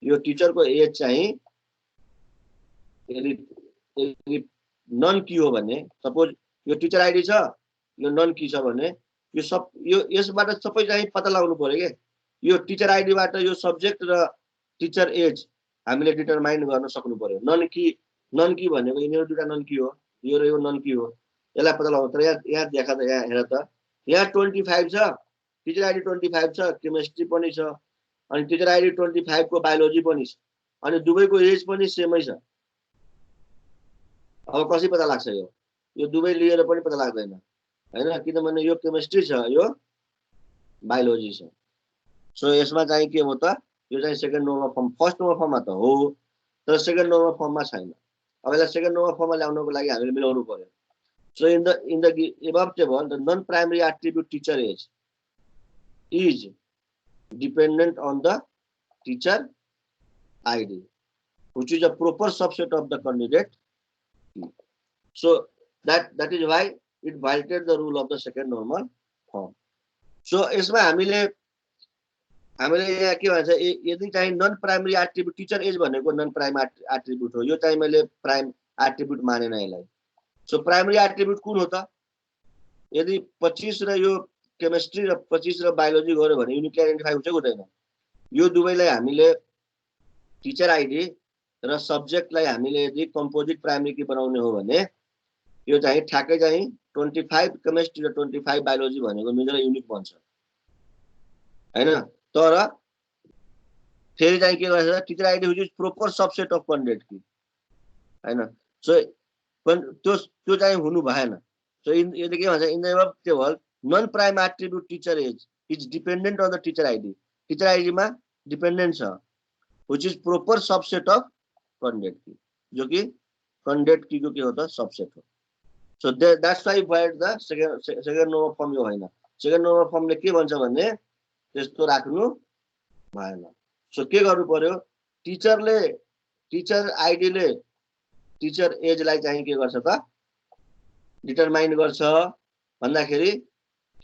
A: यो टीचर को एज चाहिँ यदि नन की हो भने, सपोज यो टीचर आईडी छ, यो नन की छ भने यो यसबाट सबै चाहिँ पत्ता लगाउनु पर्यो के, यो टीचर आईडी बाट यो सब्जेक्ट र टीचर एज हामीले डिटरमाइन गर्न सक्नु पर्यो। नन की भनेको यिनीहरु दुईटा नन की हो, यो र यो नन की हो, यसलाई पत्ता लगाउनु। तर यहाँ देखा त यहाँ हेर त, यहाँ 25 छ, टीचर आईडी 25 छ, केमिस्ट्री पनि छ, अनि टीचर आईडी 25 को बायोलोजी पनि छ, अनि दुवैको एज पनि सेमै छ। अब कसरी पत्ता लाग्छ यो दुवै लिएर पनि पत्ता लाग्दैन हैन, किनभने यो केमिस्ट्री छ, यो बायोलोजी छ। सो यसमा चाहिँ के हो त, यो चाहिँ second number form, first number फर्ममा त हो तर सेकेन्ड नम्बर फर्ममा छैन। अब यसलाई सेकेन्ड नम्बर फर्ममा ल्याउनको लागि हामीले मिलाउनु पर्यो। So in the above table the non primary attribute teacher age is dependent on the teacher ID, which is a proper subset of the candidate key. So that is why it violated the rule of the second normal form. So यसमा हामीले यहाँ के भन्छ, यदि चाहिँ non primary attribute teacher as भनेको non prime attribute हो, यो चाहिँ मैले प्राइम एट्रिब्युट मानेन यसलाई. सो प्राइमरी एट्रिब्युट कुन हो त? यदि 25 र यो केमिस्ट्री र 25 र बायोलोजी गर्यो भने युनिकली आइडेन्टिफाई हुन्छ हुँदैन? यो दुवैलाई हामीले टिचर आइडी र सब्जेक्टलाई हामीले यदि कम्पोजिट प्राइमरी की बनाउने हो भने यो चाहिँ ठ्याक्कै चाहिँ 25 केमिस्ट्री र 25 बायोलोजी भनेको मिलेर युनिक बन्छ हैन. तर फेरि चाहिँ के गर्छ, teacher ID which is proper subset of candidate key हैन. सो त्यो चाहिँ हुनु भएन. सो यदि के भन्छ, in the above table non prime attribute teacher age is dependent on the teacher ID. Teacher ID मा डिपेन्डेन्ट छ, which is proper subset of candidate key, जो कि कैन्डिडेट की को के हो त सबसेट हो. So that's why wide the second normal form यो हैन. सेकेन्ड नर्मल फर्मले के भन्छ भने त्यस्तो राख्नु भएन. सो के गर्नु पर्यो, टिचरले टिचर आइडीले टिचर एजलाई चाहिँ के गर्छ त डिटरमाइन गर्छ भन्दाखेरि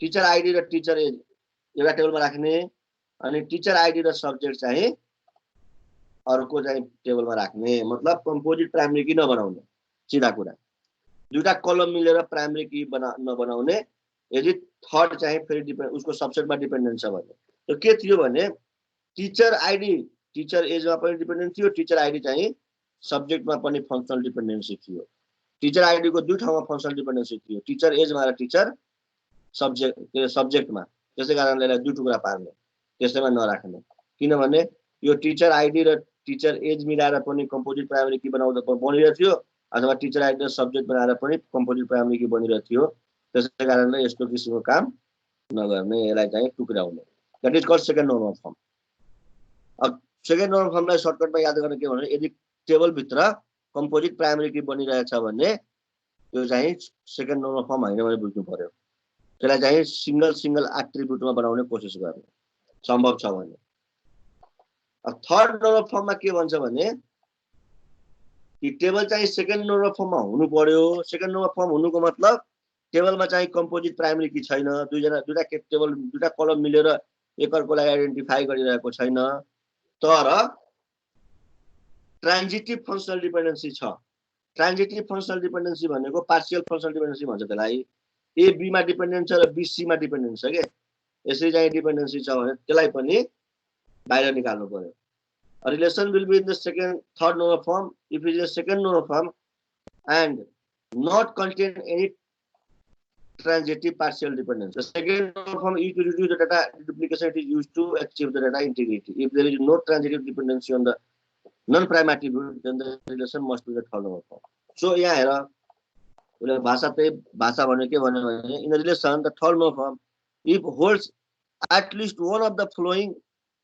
A: टिचर आइडी र टिचर एज एउटा टेबलमा राख्ने अनि टिचर आइडी र सब्जेक्ट चाहिँ अर्को चाहिँ टेबलमा राख्ने. मतलब कम्पोजिट प्राइमरी की नबनाउने, सिधा कुरा. दुईटा कलम मिलेर प्राइमरी की नबनाउने. यदि थर्ड चाहिँ फेरि उसको सबसेटमा डिपेन्डेन्ट छ भने त्यो के थियो भने टिचर आइडी टिचर एजमा पनि डिपेन्डेन्ट थियो, टिचर आइडी चाहिँ सब्जेक्टमा पनि फङ्सनल डिपेन्डेन्सी थियो. टिचर आइडी को दुई ठाउँमा फङ्सनल डिपेन्डेन्सी थियो, टिचर एजमा र टिचर सब्जेक्टमा. त्यसै कारणले यसलाई दुई टुक्रा पार्ने, त्यसैमा नराख्ने. किनभने यो टिचर आइडी र टिचर एज मिलाएर पनि कम्पोजिट प्राइमरी की बनाउँदा बनिरहेको थियो, अथवा टिचर आइडी र सब्जेक्ट बनाएर पनि कम्पोजिट प्राइमरी की बनिरहेको थियो. त्यसै कारणले यस्तो किसिमको काम नगर्ने, यसलाई चाहिँ टुक्राउने. That is called second normal form. अब सेकेन्ड नर्मल फर्मलाई सर्टकटमा याद गर्न के भने, यदि टेबल भित्र कम्पोजिट प्राइमरी की बनिरहेछ भने यो चाहिँ सेकेन्ड नर्मल फर्म हैन भने बुझ्नु पर्यो. त्यसलाई चाहिँ सिंगल एट्रिब्युटमा बनाउने कोसिस गर्ने सम्भव छ भने. अब थर्ड नर्मल फर्ममा के भन्छ भने कि टेबल चाहिँ सेकेन्ड नर्मल फर्ममा हुनु पर्यो. सेकेन्ड नर्मल फर्म हुनुको मतलब टेबलमा चाहिँ कम्पोजिट प्राइमरी की छैन, दुईटा टेबल दुईटा कलम मिलेर एकअर्कोलाई आइडेन्टिफाई गरिरहेको छैन, तर ट्रान्जिटिभ फङ्सनल डिपेन्डेन्सी छ. ट्रान्जिटिभ फङ्सनल डिपेन्डेन्सी भनेको पार्शियल फङ्सनल डिपेन्डेन्सी भन्छ त्यसलाई. ए बी मा डिपेन्डेन्ट छ र बी सी मा डिपेन्डेन्ट छ के, यसरी चाहिँ डिपेन्डेन्सी छ भने त्यसलाई पनि बाहिर निकाल्नु पर्यो. A relation will be in the third normal form if it is a second normal form and not contain any transitive partial dependence. The second normal form is to reduce the data duplication. It is used to achieve the data integrity. If there is no transitive dependency on the non-prime attribute, then the relation must be the third normal form. So यहाँ हेर भाषा भन्ने के भन्यो भने, in the relation the third normal form if holds at least one of the following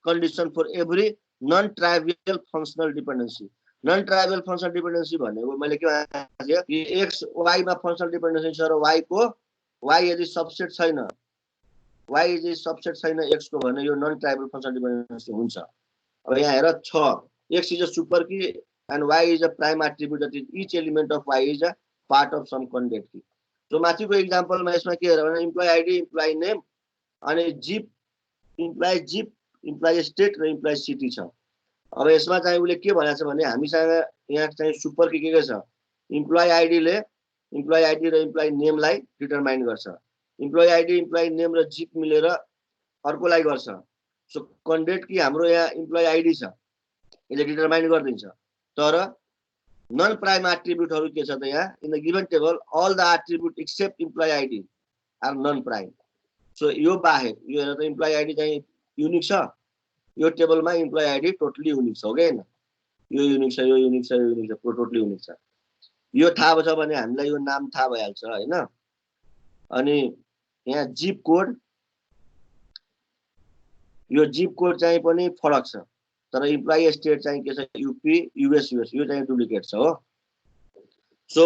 A: condition for every non-trivial functional dependency. Non-trivial functional dependency भनेको मैले के भने कि x y मा functional dependency छ र y को y यदि सबसेट छैन, y यदि सबसेट छैन x को भने यो non-trivial functional dependency हुन्छ. अब यहाँ हेर छ, x is a super key and y is a prime attribute, that is each element of y is a part of some candidate key. So माथिको एक्जाम्पलमा यसमा के हेर भने इम्प्लोइ आइडी, इम्प्लोइ नेम अनि zip, employee zip, employee state र employee city छ. अब यसमा चाहिँ उले के भनेको छ भने हामीसँग यहाँ चाहिँ सुपर की के छ, इम्प्लोइ आइडी ले इम्प्लोइ आइडी र इम्प्लोइ नेमलाई डिटरमाइन गर्छ. इम्प्लोइ आइडी, इम्प्लोइ नेम र जिप मिलेर अर्कोलाई गर्छ. सो क्यान्डिडेट की हाम्रो यहाँ इम्प्लोइ आइडी छ, यसले डिटरमाइन गर्दिन्छ. तर नन प्राइम एट्रिब्युटहरु के छ त यहाँ, in the given table all the attribute except employee ID are non prime. So यो बाहेक यो हेर त इम्प्लोइ आइडी चाहिँ युनिक छ, यो टेबलमा इम्प्लोइ आइडी टोटली युनिक छ के हैन, यो युनिक छ, यो युनिक छ, यो युनिक छ, टोटली युनिक छ. यो थाहा छ भने हामीलाई यो नाम थाहा भइहाल्छ हैन. अनि यहाँ जिप कोड, यो जिप कोड चाहिँ पनि फरक छ, तर इम्प्लोइ स्टेट चाहिँ के छ यूपी यूएस यूएस, यो चाहिँ डुप्लिकेट छ हो. सो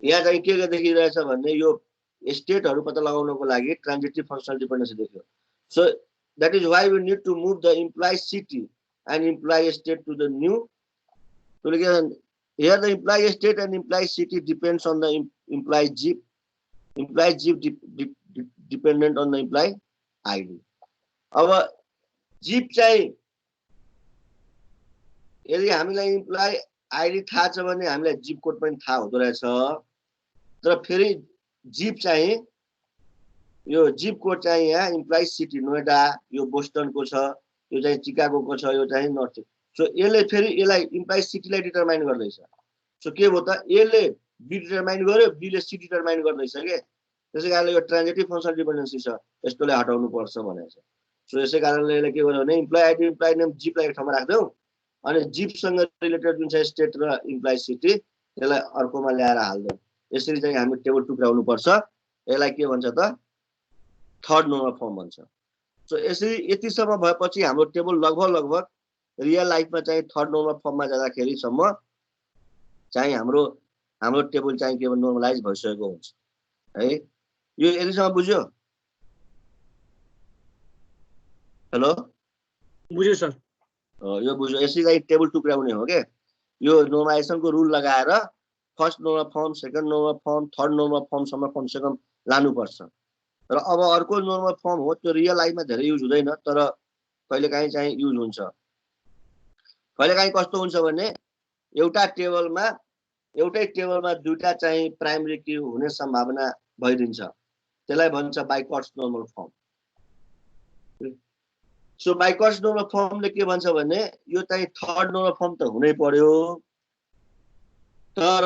A: यहाँ चाहिँ के देखिरहेछ भन्ने यो स्टेटहरु पत्ता लगाउनको लागि ट्रान्जिटिभ फंक्शनल डिपेन्डेन्सी देखियो. So that is why we need to move the implied city and employee state to the new. So here the employee state and employee city depends on the employee GIP. Employee GIP dependent on the employee ID. अब GIP चाहिँ यदि हामीलाई employee ID थाहा छ भने हामीलाई GIP code पनि थाहा हुँदो रहेछ। तर फेरि GIP चाहिँ यो GIP कोड चाहिँ यहाँ employee city नोएडा, यो बोस्टनको छ, यो चाहिँ चिकागोको छ, यो चाहिँ नर्थ। सो यसले फेरि यसलाई employee cityलाई डिटरमाइन गर्दैछ। सो के भयो त यसले बी डिटरमाइन गर्यो, बीले सी डिटरमाइन गर्दैछ के। त्यसै कारणले यो ट्रान्जिटिभ फंक्शनल डिपेन्डेन्सी छ, यसकोले हटाउनु पर्छ भनेको छ। सो यसै कारणले यसले के गर्यो भने employee ID employee name jeep लाई एक ठाउँमा राख्दियौ अनि जीप सँग रिलेटेड जुन चाहिँ स्टेट र इम्प्लोइ सिटी त्यसलाई अर्कोमा ल्याएर हाल्दियौ। यसरी चाहिँ हामी टेबल टुक्राउनु पर्छ। यसलाई के भन्छ त थर्ड नर्मल फर्म भन्छ। सो यसरी यतिसम्म भएपछि हाम्रो टेबल लगभग रियल लाइफमा चाहिँ थर्ड नर्मल फर्ममा जाँदाखेरि सम्म चाहिँ हाम्रो टेबल चाहिँ के नर्मलाइज भइसकेको हुन्छ है। यो यतिसम्म बुझ्यो? हेलो
D: बुझ्यो सर।
A: यो बुझ्यो। यसरी चाहिँ टेबल टुक्राउने हो के। यो नर्मलाइजेसनको रुल लगाएर first normal form, second normal form, third normal फर्मसम्म कमसेकम लानुपर्छ। र अब अर्को नर्मल फर्म हो, त्यो रियल लाइफमा धेरै युज हुँदैन तर कहिलेकाहीँ चाहिँ युज हुन्छ। कहिलेकाहीँ कस्तो हुन्छ भने एउटै टेबलमा दुईटा चाहिँ प्राइमरी की हुने सम्भावना भइदिन्छ। त्यसलाई भन्छ बाइकर्स नर्मल फर्म। सो बाइकर्स नर्मल फर्मले के भन्छ भने यो चाहिँ थर्ड नर्मल फर्म त हुनै पर्यो, तर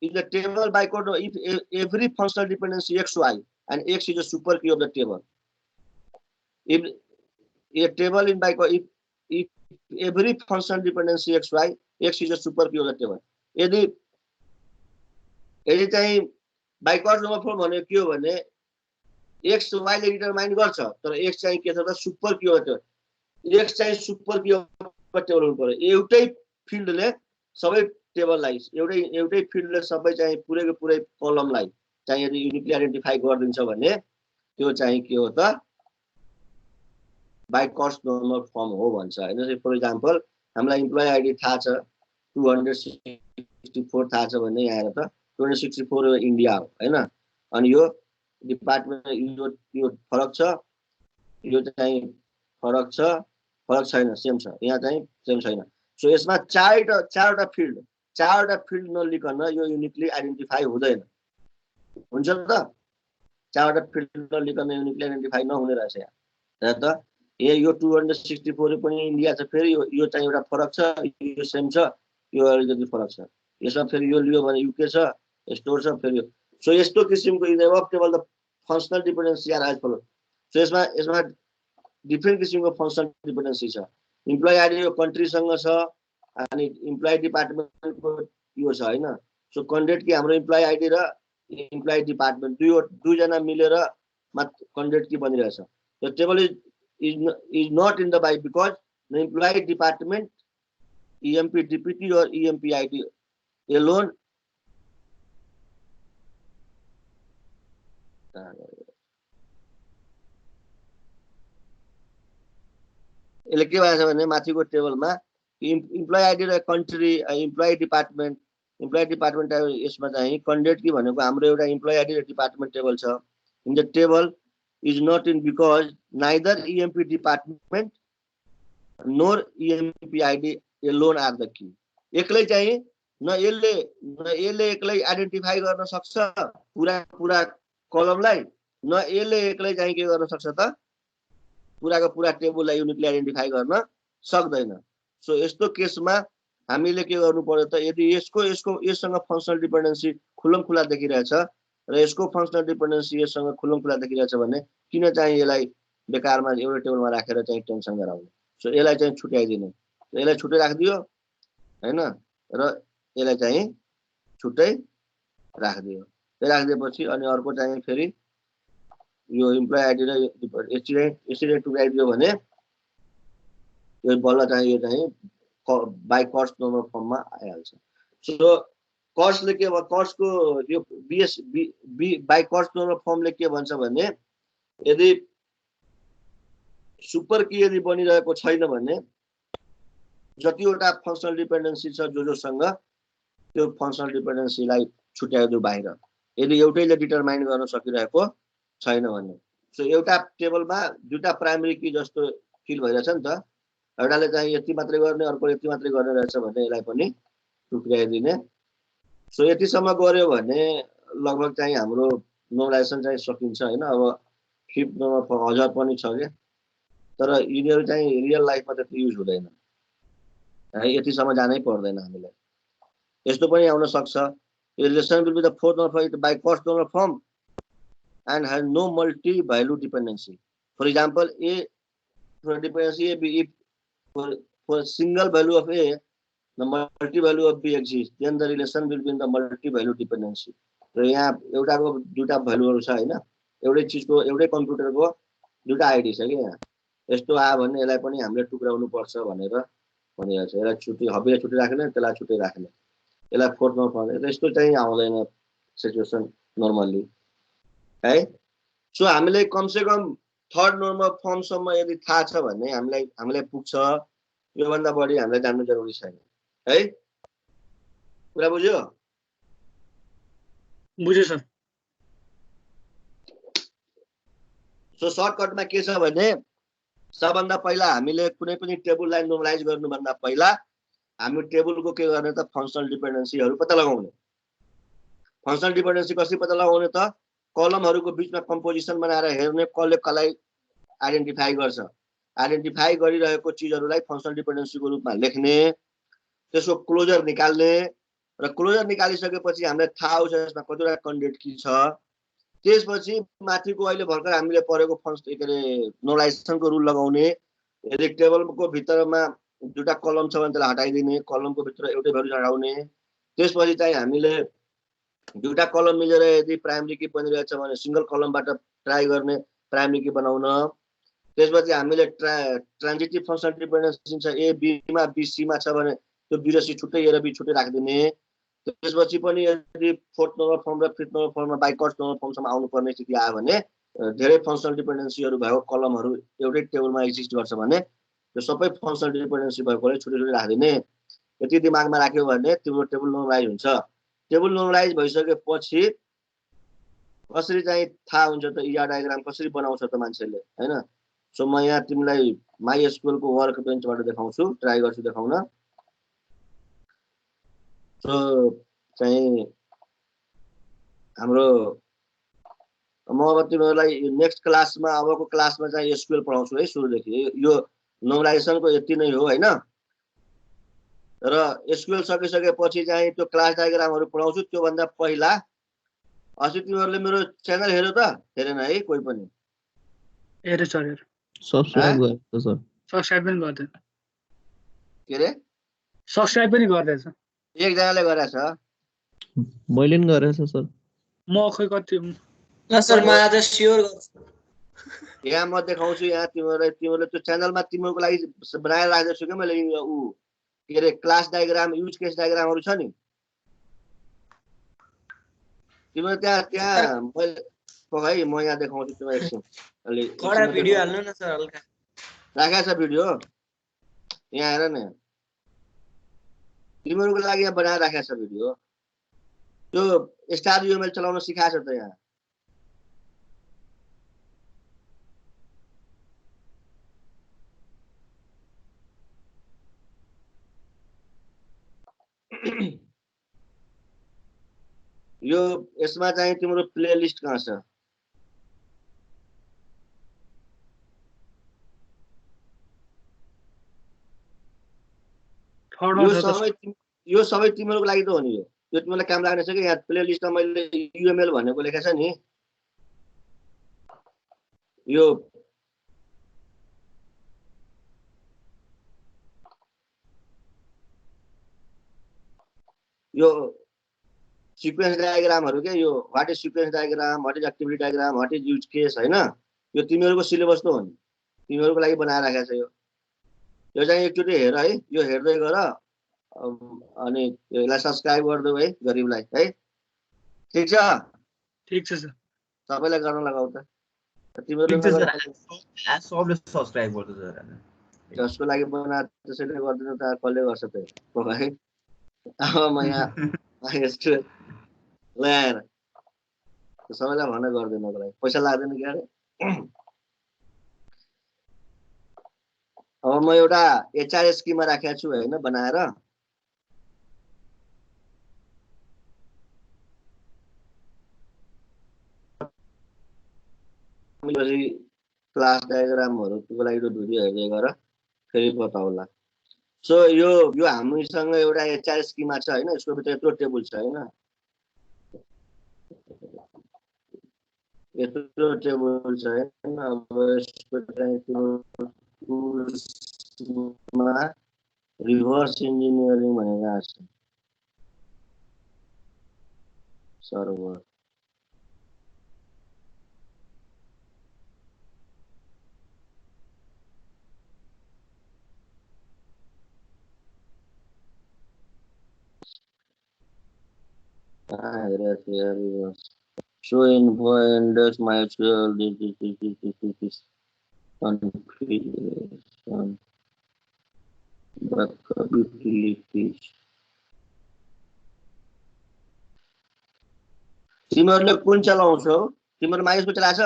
A: in the table Bicort if every functional dependency xy and x is a super key of the table. If a table in Bicort if every functional dependency xy, x is a super key of the table. यदि चाहिँ Bicort normal form भनेको के हो भने x y ले determine गर्छ तर x चाहिँ के छ त सुपर की हो। x चाहिँ सुपर की अफ टेबल हुनु पर्यो। एउटै फिल्डले सबै टेबललाई एउटै फिल्डले सबै चाहिँ पुरैको पुरै कलमलाई चाहिँ यदि युनिकली आइडेन्टिफाई गरिदिन्छ भने त्यो चाहिँ के हो त बाइकर्स नर्मल फर्म हो भन्छ हैन। फर एक्जाम्पल हामीलाई इम्प्लोइ आइडी थाहा छ 264 थाहा छ भने यहाँ हेर त 264 इन्डिया हो हैन। अनि यो डिपार्टमेन्ट यो फरक छ, यो चाहिँ फरक छ, फरक छैन, सेम छ, यहाँ चाहिँ सेम छैन। सो यसमा चारवटा फिल्ड नलिकन यो युनिकली आइडेन्टिफाई हुँदैन। हुन्छ त? चारवटा फिल्ड नलिकन युनिकली आइडेन्टिफाई नहुने रहेछ यहाँ। हेर त यो 264 पनि इन्डिया छ, फेरि यो चाहिँ एउटा फरक छ, यो सेम छ, यो अलिकति फरक छ। यसमा फेरि यो लियो भने युके छ, स्टोर छ, फेरि यो। सो यस्तो किसिमको in the table the functional dependency are as follow. So यसमा डिफ्रेन्ट किसिमको फंक्शनल डिपेन्डेन्सी छ। इम्प्लोइ आइडी यो कन्ट्रीसँग छ अनि इम्प्लोइ डिपार्टमेन्टको यो छ हैन। सो कैन्डिडेट की हाम्रो इम्प्लोइ आइडी र इम्प्लोइ डिपार्टमेन्ट दुईजना मिलेर कैन्डिडेट की बनिरहेछ। The table is not in the by because the employee department EMP DPT or EMP ID alone यसले के भन्छ भने माथिको टेबलमा इम्प्लोइ आइडी र कन्ट्री इम्प्लोइ डिपार्टमेन्ट यसमा चाहिँ कैन्डिडेट की भनेको हाम्रो एउटा इम्प्लोइ आइडी र डिपार्टमेन्ट टेबल छ। In the table is not in because neither EMP department nor EMP ID alone are the key. एक्लै चाहिँ न यसले एक्लै आइडेन्टिफाई गर्न सक्छ पुरा कलमलाई, न यसले एक्लै चाहिँ के गर्न सक्छ त पुराको पुरा टेबललाई युनिकली आइडेन्टिफाई गर्न सक्दैन। सो यस्तो केसमा हामीले के गर्नु पर्यो त यदि यससँग फंक्शनल डिपेन्डेन्सी खुल्लमखुल्ला देखिरहेछ र यसको फंक्शनल डिपेन्डेन्सी यससँग खुल्लमखुल्ला देखिरहेछ भने किन चाहिँ यसलाई बेकारमा एउटा टेबलमा राखेर चाहिँ टेन्सन गराउने। सो यसलाई चाहिँ छुट्याइदिने, यसलाई छुट्टै राखिदियो हैन र यसलाई चाहिँ छुट्टै राखिदियो। त्यो राखिदिएपछि अनि अर्को चाहिँ फेरि यो इम्प्लोइ आइडी र यसरी टुक्राइदियो भने यो बल्ल चाहिँ यो चाहिँ बाइ कस्ट नर्मल फर्ममा आइहाल्छ। सो कस्टले के भयो, कस्टको यो बाइ कस्ट नर्मल फर्मले के भन्छ भने यदि सुपर की यदि बनिरहेको छैन भने जतिवटा फङ्सनल डिपेन्डेन्सी छ जोसँग त्यो फङ्सनल डिपेन्डेन्सीलाई छुट्याइदियो बाहिर यदि एउटैले डिटरमाइन गर्न सकिरहेको छैन भने। सो एउटा टेबलमा दुईटा प्राइमेरी की जस्तो फिल भइरहेछ नि त, एउटाले चाहिँ यति मात्रै गर्ने अर्कोले यति मात्रै गर्ने रहेछ भने यसलाई पनि टुक्राइदिने। सो यतिसम्म गऱ्यो भने लगभग चाहिँ हाम्रो नर्मलाइजेसन चाहिँ सकिन्छ होइन। अब 5th नम्बर 1000 पनि छ के, तर यिनीहरू चाहिँ रियल लाइफमा त्यति युज हुँदैन है, यतिसम्म जानै पर्दैन हामीलाई। यस्तो पनि आउन सक्छ, relation will be the 4th number Boyce Codd number form and has no multi-value dependency. For example, A for dependency A, B, if for a single value of A, the multi-value of B exists, then the relation will be in the multi-value dependency. So यहाँ एउटाको दुईटा भ्यालुहरु छ हैन, एउटै चीजको एउटै कम्प्युटरको दुईटा ID छ के यहाँ। यस्तो आयो भने यसलाई पनि हामीले टुक्राउनु पर्छ भनेर भनिरहेको छ। यसलाई छुट्टी हबीलाई छुट्टी राख्ने, त्यसलाई छुट्टी राख्ने, यसलाई 4th नम्बर पर्ने। यस्तो चाहिँ आउँदैन सिचुएसन नर्मली है। सो हामीले कमसेकम 3rd नम्बर फर्मसम्म यदि थाहा छ भने हामीलाई पुग्छ, यो भन्दा बढी हामीलाई जान्नु जरुरी छैन है। कुरा बुझ्यो?
D: बुझ्यो सर।
A: सो सर्टकटमा के छ भने सबभन्दा पहिला हामीले कुनै पनि टेबललाई नर्मलाइज गर्नुभन्दा पहिला हामी टेबलको के गर्ने त फङ्सनल डिपेन्डेन्सीहरु पत्ता लगाउने। फङ्सनल डिपेन्डेन्सी कसरी पत्ता लगाउने त कलमहरुको बीचमा कम्पोजिसन बनाएर हेर्ने, कसले कसलाई आइडेन्टिफाई गर्छ, आइडेन्टिफाई गरिरहेको चीजहरुलाई फङ्सनल डिपेन्डेन्सीको रूपमा लेख्ने, त्यसको क्लोजर निकाल्ने र क्लोजर निकालिसकेपछि हामीलाई थाहा हुन्छ यसमा कतिवटा कन्डिट की छ। त्यसपछि माथिको अहिले भर्खर हामीले पढेको फङ्सन के रे नर्मलाइजेसनको रुल लगाउने। यदि टेबलको भित्रमा दुईटा कलम छ भने त्यसलाई हटाइदिने, कलमको भित्र एउटै भ्यालु हटाउने। त्यसपछि चाहिँ हामीले दुईटा कलम मिलेर यदि प्राइमरी की बनिरहेछ भने सिंगल कलमबाट ट्राई गर्ने प्राइमरी की बनाउन। त्यसपछि हामीले ट्रान्जिटिभ फङ्सनल डिपेन्डेन्सी छ, ए बी मा बी सी मा छ भने त्यो बी र सी छुट्टै ए र बी छुट्टै राख्दिने। त्यसपछि पनि यदि 4th नम्बर फर्म र 5th नम्बर फर्ममा बाइ कस्ट नम्बर फर्मसम्म आउनु पर्ने स्थिति आयो भने धेरै फङ्सनल डिपेन्डेन्सीहरु भएको कलमहरु एउटै टेबलमा एक्जिस्ट गर्छ भने त्यो सबै फङ्सनल डिपेन्डेन्सी भएकोले छुट्टै छुट्टै राख्दिने। यति दिमागमा राख्यो भने तिम्रो टेबल नर्मलाइज हुन्छ। टेबल नर्मलाइज भइसकेपछि कसरी चाहिँ थाहा हुन्छ त ER डायग्राम कसरी बनाउँछ त मान्छेले हैन। सो म यहाँ तिमीलाई MySQL को वर्क बेन्चबाट देखाउँछु, ट्राई गर्छु देखाउन। सो चाहिँ हाम्रो म अब तिमीहरूलाई नेक्स्ट क्लासमा अबको क्लासमा चाहिँ SQL पढाउँछु है सुरुदेखि। यो नर्मलाइजेसनको यति नै हो हैन। र SQL सकिसकेपछि चाहिँ त्यो क्लास डायग्रामहरु पढाउँछु। त्यो भन्दा पहिला अस्ति तिमीहरूले मेरो च्यानल हेर्यो त? हेरेन है कोही पनि?
D: हेरे सर, हेरे।
B: सब्स्क्राइब गर्छ सर।
D: सब्स्क्राइब पनि गर्दैन।
A: के रे?
D: सब्स्क्राइब पनि गर्दैछ।
A: एकजनाले गरेछ।
B: मैले नि गरेछ सर।
D: म खै कति
F: ल सर म आज स्योर गर्छु।
A: यहाँ म देखाउँछु। यहाँ तिमीहरूले त्यो च्यानलमा तिमीहरूको लागि बनाएर राख्दैछु के मैले उ के रे क्लास डायग्राम, युज केस डायग्रामहरु छ नि। तिम्रो त्यहाँ मैले है म यहाँ देखाउँछु तिमीलाई एकछिन। अलि
F: कडा भिडियो हाल्नु न सर हल्का।
A: राखेछ भिडियो यहाँ हेर न। तिमीहरूको लागि यहाँ बनाएर राखेछ भिडियो। त्यो स्टार UML चलाउन सिकाएको छ त यहाँ। यो यसमा चाहिँ तिम्रो प्लेलिस्ट कहाँ छ? यो सबै तिमीहरूको लागि त हो नि। यो तिमीलाई काम लाग्ने छ कि यहाँ प्लेलिस्टमा मैले UML भनेको लेखेको छ नि। यो सिक्वेन्स डायग्रामहरु के yo what is sequence diagram, what is activity diagram, what is use case हैन। यो तिमीहरूको सिलेबस त हो नि, तिमीहरूको लागि बनाएर राखेको छ। यो चाहिँ एकचोटि हेर है, यो हेर्दै गर अनि यसलाई सब्स्क्राइब गर्दै है गरिबलाई है। ठीक छ?
D: ठीक छ सर।
A: सबैलाई गर्न लगाऊ त। तिमीहरूले
E: सबले सब्स्क्राइब गर्दै
A: जसको लागि बनाएर त्यसैले गर्दैन त कसले गर्छ त है। अब म यहाँ यस्तो ल्याएर सबैलाई भन्न गर्दिनको लागि पैसा लाग्दैन क्या अरे। अब म एउटा एचआर स्किममा राखेको छु होइन बनाएर। क्लास डायग्रामहरूको लागि भिडियो हेर्दै गर फेरि बताउला। सो यो हामीसँग एउटा एचआर स्किममा छ होइन, यसको भित्र यत्रो टेबल छ होइन, यत्रो टेबल छ होइन। अब यसको चाहिँ टुल्समा रिभर्स इन्जिनियरिङ भनेर आएको छ server. So info index MySQL this configuration backup utilities। तिमीहरूले कुन चलाउँछौ? तिमीहरू MySQL चलाएछ?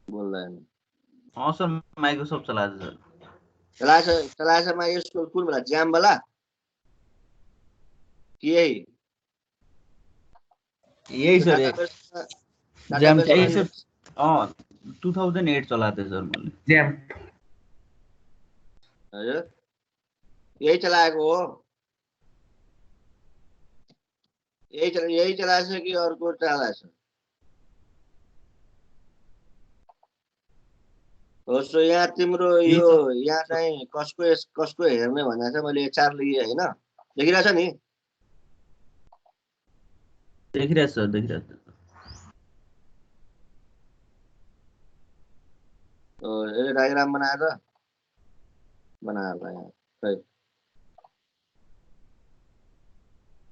A: बोल्दैन।
E: सर माइक्रोसफ्ट चलाएको सर।
A: चलाएछ MySQL कुन वाला? ज्याम वाला? यही
E: सर
C: ज्याम
E: यही सर 2008 चलाएको थिएँ सर मैले।
C: ज्याम
A: हजुर यही चलाएको हो? यही चलाएछ कि अर्को चलाएछ? हो सो यहाँ तिम्रो यो यहाँ चाहिँ कसको हेर्ने भनेको छ मैले एचआर लिएँ होइन, देखिरहेछ नि?
E: देखिरहेछ सर, देखिरहेछ।
A: यसले डायग्राम बनाएर यहाँ खै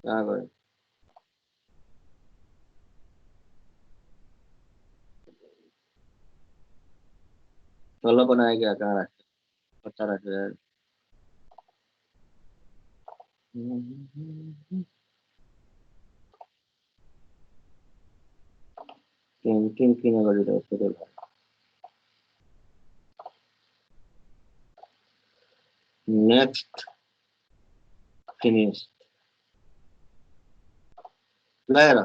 A: कहाँ गयो? तल बनायो क्या? कहाँ राख्यो? कता राख्यो? किन गरिरहेको छु? नेक्स्ट फिनिश लगाएर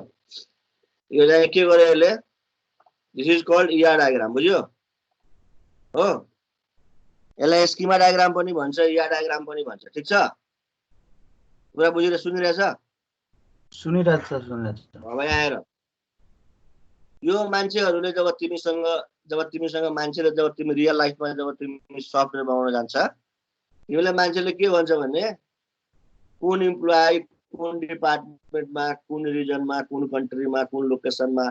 A: यो चाहिँ के गर्यो यसले? This is called ER diagram, बुझ्यो हो? यसलाई स्किमा डायग्राम पनि भन्छ, ER डायग्राम पनि भन्छ। ठिक छ? कुरा बुझेर सुनिरहेछ?
E: सुनिरहेछ सर, सुनिरहेछ।
A: अब यहाँ आएर यो मान्छेहरूले जब तिमीसँग मान्छेले जब तिमी रियल लाइफमा जब तिमी सफ्टवेयर बनाउन जान्छ, तिमीलाई मान्छेले के भन्छ भने कुन इम्प्लोइ कुन डिपार्टमेन्टमा, कुन रिजनमा, कुन कन्ट्रीमा, कुन लोकेसनमा,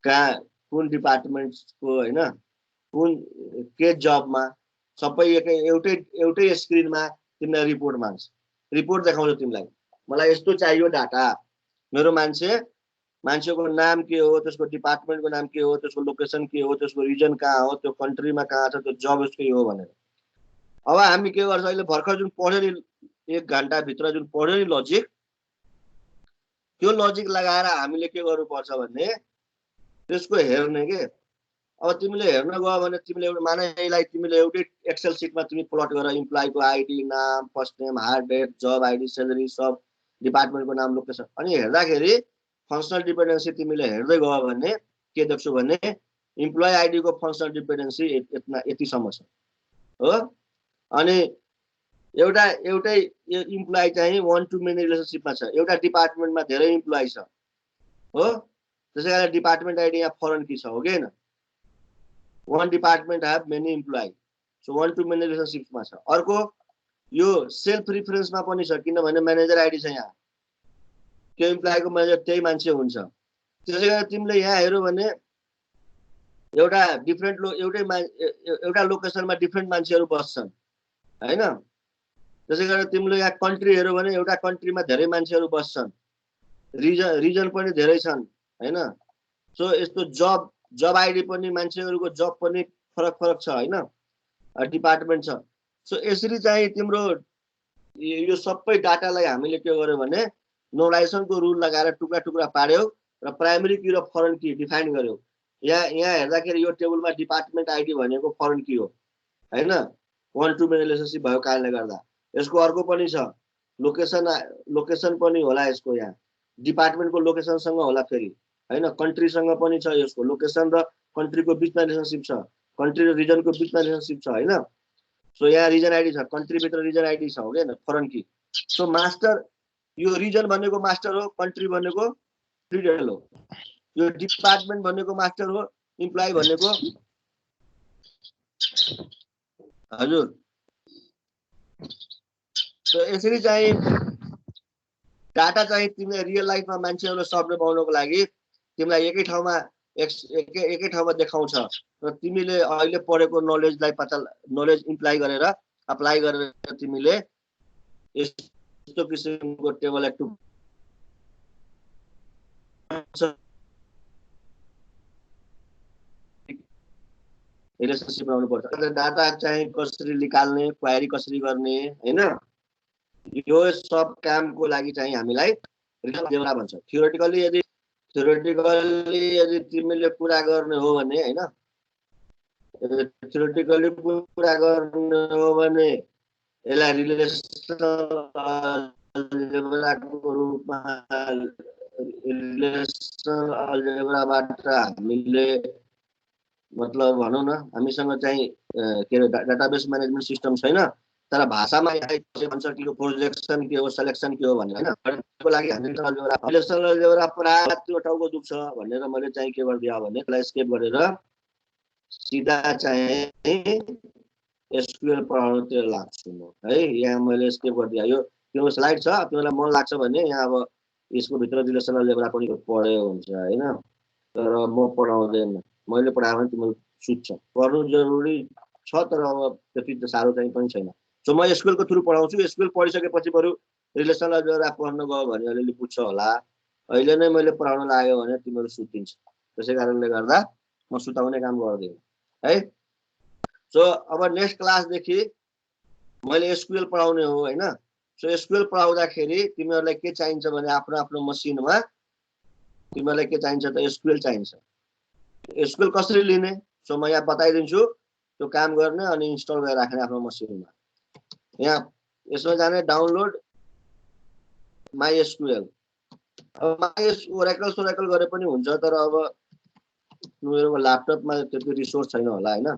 A: कहाँ कुन डिपार्टमेन्टको होइन, कुन के जबमा, सबै एउटै स्क्रिनमा तिमीलाई रिपोर्ट माग्छ। रिपोर्ट देखाउँछ तिमीलाई, मलाई यस्तो चाहियो डाटा, मेरो मान्छेको नाम के हो, त्यसको डिपार्टमेन्टको नाम के हो, त्यसको लोकेसन के हो, त्यसको रिजन कहाँ हो, त्यो कन्ट्रीमा कहाँ छ, त्यो जब उसकै हो भनेर। अब हामी के गर्छ अहिले भर्खर जुन पढ्यो नि 1 घण्टाभित्र जुन पढ्यो नि लजिक, त्यो लजिक लगाएर हामीले के गर्नुपर्छ भने त्यसको हेर्ने के। अब तिमीले हेर्न गयो भने तिमीले एउटा मानेलाई तिमीले एउटै एक्सेल सिटमा तिमी प्लट गरेर इम्प्लोइको आइडी, नाम, फर्स्ट नेम, हायर डेट, जब आइडी, सैलरी, सब डिपार्टमेन्टको नाम, लोकेसन, अनि हेर्दाखेरि फंक्शनल डिपेन्डेन्सी तिमीले हेर्दै गयो भने के देख्छौ भने इम्प्लोइ आइडी को फंक्शनल डिपेन्डेन्सी यतिसम्म छ हो। अनि एउटै इम्प्लोइ चाहिँ 1-to many रिलेसनशिपमा छ। एउटा डिपार्टमेन्टमा धेरै इम्प्लोइ छ हो, त्यसैकारण डिपार्टमेन्ट आइडी यहाँ फरेन की छ हो कि हैन? one department have many employee, so 1-to many रिलेसनशिपमा छ। अर्को यो सेल्फ रिफरेन्समा पनि छ, किनभने म्यानेजर आइडी छ यहाँ, त्यो इम्प्लोइको म्यानेजर त्यही मान्छे हुन्छ। त्यसैकारण तिमीले यहाँ हेर्यो भने एउटा लोकेसनमा डिफरेन्ट मान्छेहरू बस्छन् हैन। त्यसैकारण तिमीले यहाँ कन्ट्री हेर्यो भने एउटा कन्ट्रीमा धेरै मान्छेहरू बस्छन्, रिजन पनि धेरै छन् हैन। सो यस्तो जब आइडी पनि मान्छेहरूको जब पनि फरक फरक छ हैन, डिपार्टमेन्ट छ। सो यसरी चाहिँ तिम्रो यो सबै डाटालाई हामीले के गर्यो भने नोर्मलाइजेसनको रुल लगाएर टुक्रा टुक्रा पार्यौ र प्राइमरी की र फरेन की डिफाइन गर्यौ। यहाँ हेर्दाखेरि यो टेबलमा डिपार्टमेन्ट आइडी भनेको फरेन की हो हैन, 1 to many रिलेसनशिप भएको कारणले गर्दा। यसको अर्को पनि छ, लोकेसन पनि होला यसको, यहाँ डिपार्टमेन्टको लोकेसनसँग होला फेरि हैन, कन्ट्रीसँग पनि छ, यसको लोकेसन र कन्ट्रीको बिचमा रिलेसनशिप छ, कन्ट्री र रिजनको बिचमा रिलेसनशिप छ हैन। सो यहाँ रिजन आइडी छ, कन्ट्री भित्र रिजन आइडी छ हो के फरेन की। सो मास्टर, यो रिजन भनेको मास्टर हो, कन्ट्री भनेको रिजन हो, यो डिपार्टमेन्ट भनेको मास्टर हो, इम्प्लोइ भनेको हजुर। सो यसरी चाहिँ डाटा चाहिँ तिमीले रियल लाइफमा मान्छेहरूले सर्भ पाउनको लागि तिमीलाई एकै ठाउँमा देखाउँछ र तिमीले अहिले पढेको नलेजलाई नलेज इम्प्लाइ गरेर अप्लाई गरेर तिमीले यस्तो किसिमको टेबल रिलेसनशिप बनाउनु पर्छ। डाटा चाहिँ कसरी निकाल्ने, क्वेरी कसरी गर्ने हैन, यो सब कामको लागि चाहिँ हामीलाई रिलेसनल अलजेब्रा भन्छ। थ्योरेटिकली यदि तिमीले कुरा गर्ने हो भने हैन, थ्योरेटिकली कुरा गर्ने हो भने यसलाई रिलेसनल अलजेब्राको रूपमा रिलेसनल अलजेब्राबाट हामीले मतलब भनौँ न, हामीसँग चाहिँ के अरे डाटाबेस म्यानेजमेन्ट सिस्टम छैन, तर भाषामा भन्छ कि यो प्रोजेक्सन के हो, सिलेक्सन के हो भन्ने हैन। त्यसको लागि हामी रिलेसनल अलजेब्रा प्राय त्यो टाउको दुख्छ भनेर मैले चाहिँ के गरिदिए भने त्यसलाई स्केप गरेर सिधा चाहिँ एसक्यूएल पढाउनुतिर लाग्छु म है। यहाँ मैले स्केप गरिदिए, यो त्यो स्लाइड छ, तिमीलाई मन लाग्छ भने यहाँ अब यसको भित्र रिलेसनल अलजेब्रा पनि पढ्यो हुन्छ हैन, तर म पढाउँदैन, मैले पढायो भने तिमीले सुत्छ। पढ्नु जरुरी छ तर अब त्यति साह्रो चाहिँ पनि छैन। सो म एसक्यूएल को थ्रु पढाउँछु। एसक्यूएल पढिसकेपछि बरु रिलेसनल अलजेब्रा पढ्न गयो भने अलिअलि बुझ्छ होला। अहिले नै मैले पढाउन लाग्यो भने तिमीहरू सुतिन्छ, त्यसै कारणले गर्दा म सुताउने काम गर्दिनँ है। सो अब नेक्स्ट क्लासदेखि मैले एसक्यूएल पढाउने हो हैन। सो एसक्यूएल पढाउँदाखेरि तिमीहरूलाई के चाहिन्छ भने आफ्नो आफ्नो मसिनमा तिमीहरूलाई के चाहिन्छ त एसक्यूएल चाहिन्छ। एसक्यूएल कसरी लिने सो म यहाँ बताइदिन्छु, त्यो काम गर्ने अनि इन्स्टल गरेर राख्ने आफ्नो मसिनमा। यहाँ यसमा जाने डाउनलोड माई एसक्यूएल। अब माई ओरेकल गरे पनि हुन्छ, तर अब मेरो ल्यापटपमा त्यति रिसोर्स छैन होला हैन,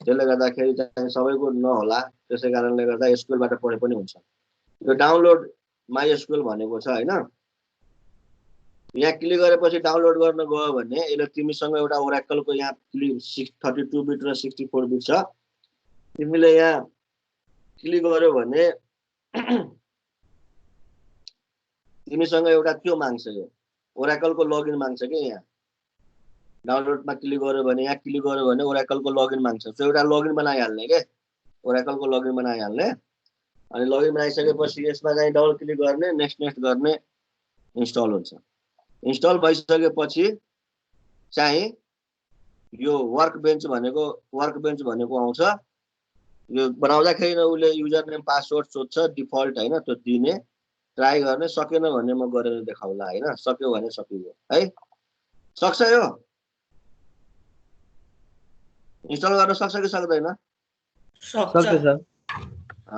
A: त्यसले गर्दाखेरि चाहिँ सबैको नहोला, त्यसै कारणले गर्दा एसक्यूएलबाट पढे पनि हुन्छ। यो डाउनलोड माई एसक्यूएल भनेको छ हैन। यहाँ क्लिक गरेपछि डाउनलोड गर्न गयो भने यसले तिमीसँग एउटा ओरेकलको यहाँ 32 बिट र 64 बिट छ। तिमीले यहाँ क्लिक गर्यो भने तिमीसँग एउटा त्यो माग्छ, यो ओरेकलको लगइन माग्छ के। यहाँ डाउनलोडमा क्लिक गर्यो भने यहाँ क्लिक गर्यो भने ओरेकलको लगइन माग्छ। सो एउटा लगइन बनाइहाल्ने के, ओरेकलको लगइन बनाइहाल्ने। अनि लगइन बनाइसकेपछि यसमा चाहिँ डबल क्लिक गर्ने, नेक्स्ट गर्ने, इन्स्टल हुन्छ। इन्स्टल भइसकेपछि चाहिँ यो वर्क बेन्च भनेको आउँछ। यो बनाउँदाखेरि उसले युजर नेम पासवर्ड सोध्छ, डिफल्ट हैन, त्यो दिने ट्राई गर्ने। सकेन भने म गरेर देखाउला हैन, सक्यो भने सकियो है। सक्छ यो इन्स्टल गर्न सक्छ कि सक्दैन?
C: सक्छ सर।